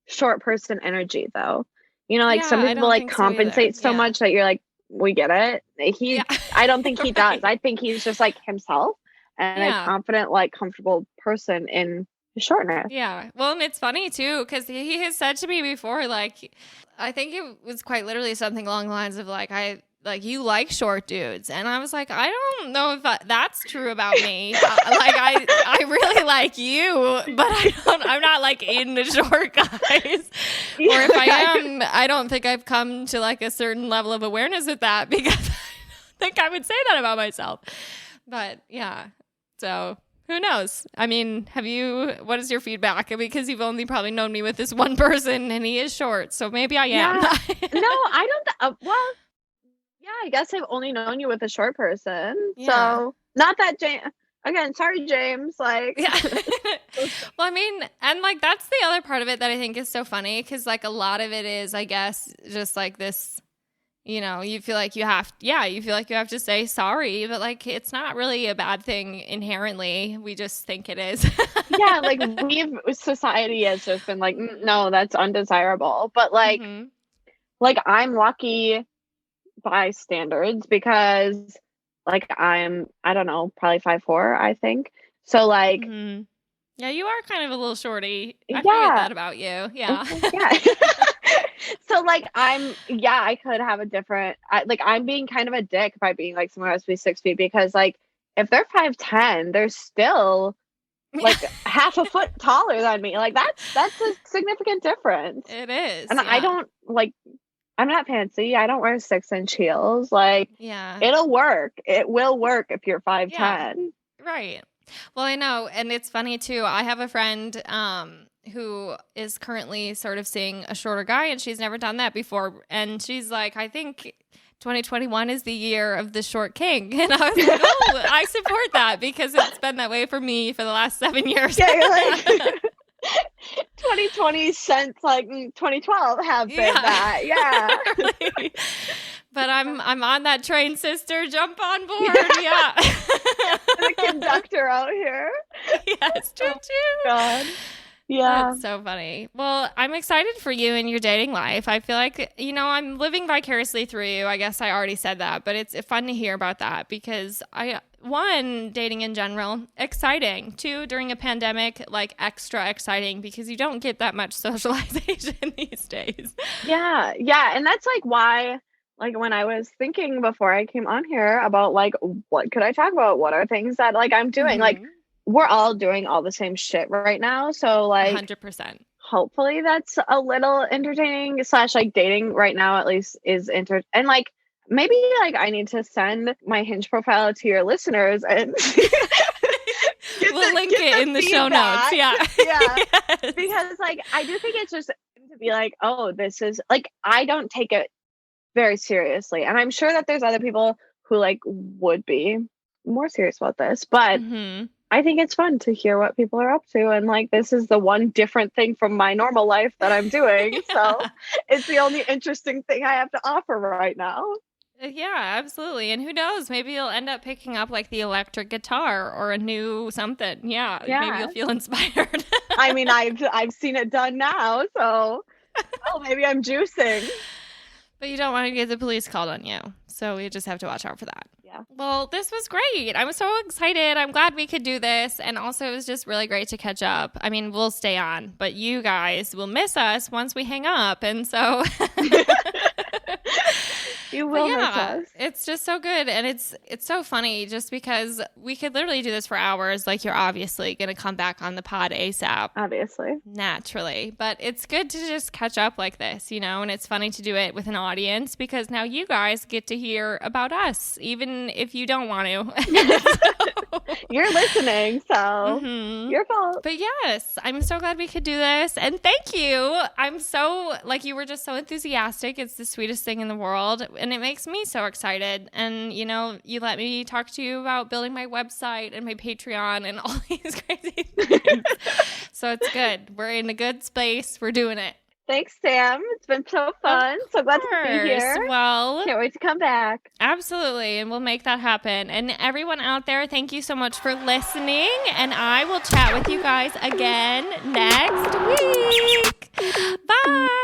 short person energy though. You know, like Yeah, some I people don't like think so either. compensate so Yeah. much that you're like, we get it. Yeah. I don't think he does. Right. I think he's just like himself and a Yeah. confident, like comfortable person in his shortness. Yeah. Well, and it's funny too, because he has said to me before, like, I think it was quite literally something along the lines of you like short dudes. And I was like, I don't know if that's true about me. I really like you, but I'm not like into short guys. Yeah. Or if I am, I don't think I've come to like a certain level of awareness with that, because I think I would say that about myself. But yeah, so who knows? I mean, what is your feedback? Because you've only probably known me with this one person and he is short, so maybe I am. Yeah. No, I don't. Well, yeah, I guess I've only known you with a short person. Yeah. So not that James. Again, sorry, James. Like, Yeah. Well, I mean, and like that's the other part of it that I think is so funny, because like a lot of it is, I guess, just like this. You know, you feel like you have to say sorry, but like it's not really a bad thing inherently. We just think it is. yeah, like society has just been like, no, that's undesirable. But like, Mm-hmm. like I'm lucky by standards because like I don't know, probably 5'4", I think. So like, Mm-hmm. Yeah, you are kind of a little shorty. I yeah, forget that about you. Yeah. yeah. So like I could have a different. I'm being kind of a dick by being like someone has to be 6 feet, because like if they're 5'10", they're still like half a foot taller than me. Like that's a significant difference. It is. And yeah. I don't like. I'm not fancy. I don't wear 6-inch heels. Like, Yeah. it'll work. It will work if you're 5'10". Yeah. Right. Well, I know. And it's funny too. I have a friend who is currently sort of seeing a shorter guy, and she's never done that before. And she's like, I think 2021 is the year of the short king. And I was like, oh, I support that, because it's been that way for me for the last 7 years. Yeah, you're like 2020 since like 2012 have been that. Yeah. Really. But I'm on that train, sister. Jump on board. Yeah. The conductor out here. Yes, choo choo. God. Yeah. That's so funny. Well, I'm excited for you and your dating life. I feel like, I'm living vicariously through you. I guess I already said that, but it's fun to hear about that, because one, dating in general, exciting. Two, during a pandemic, like extra exciting, because you don't get that much socialization these days. Yeah. Yeah. And that's like why, like when I was thinking before I came on here about like, what could I talk about? What are things that like I'm doing? Mm-hmm. Like, we're all doing all the same shit right now. So like 100%. Hopefully that's a little entertaining / like dating right now at least is and like maybe like I need to send my Hinge profile to your listeners and we'll link it in the show notes. Yeah. Yeah. Yes. Because like I do think it's just to be like, oh, this is like, I don't take it very seriously. And I'm sure that there's other people who like would be more serious about this, but Mm-hmm. I think it's fun to hear what people are up to. And like, this is the one different thing from my normal life that I'm doing. Yeah. So it's the only interesting thing I have to offer right now. Yeah, absolutely. And who knows, maybe you'll end up picking up like the electric guitar or a new something. Yeah. Maybe you'll feel inspired. I mean, I've seen it done now. So maybe I'm juicing. But you don't want to get the police called on you. So we just have to watch out for that. Yeah. Well, this was great. I'm so excited. I'm glad we could do this. And also, it was just really great to catch up. I mean, we'll stay on, but you guys will miss us once we hang up. And so you will miss us. It's just so good. And it's so funny just because we could literally do this for hours. Like, you're obviously going to come back on the pod ASAP. Obviously. Naturally. But it's good to just catch up like this, and it's funny to do it with an audience, because now you guys get to hear about us, even if you don't want to. You're listening, so Mm-hmm. your fault. But yes, I'm so glad we could do this. And thank you. I'm so, you were just so enthusiastic. It's the sweetest thing in the world. And it makes me so excited. And, you let me talk to you about building my website and my Patreon and all these crazy things. So it's good. We're in a good space. We're doing it. Thanks, Sam. It's been so fun. So glad to be here. Well, can't wait to come back. Absolutely. And we'll make that happen. And everyone out there, thank you so much for listening. And I will chat with you guys again next week. Bye.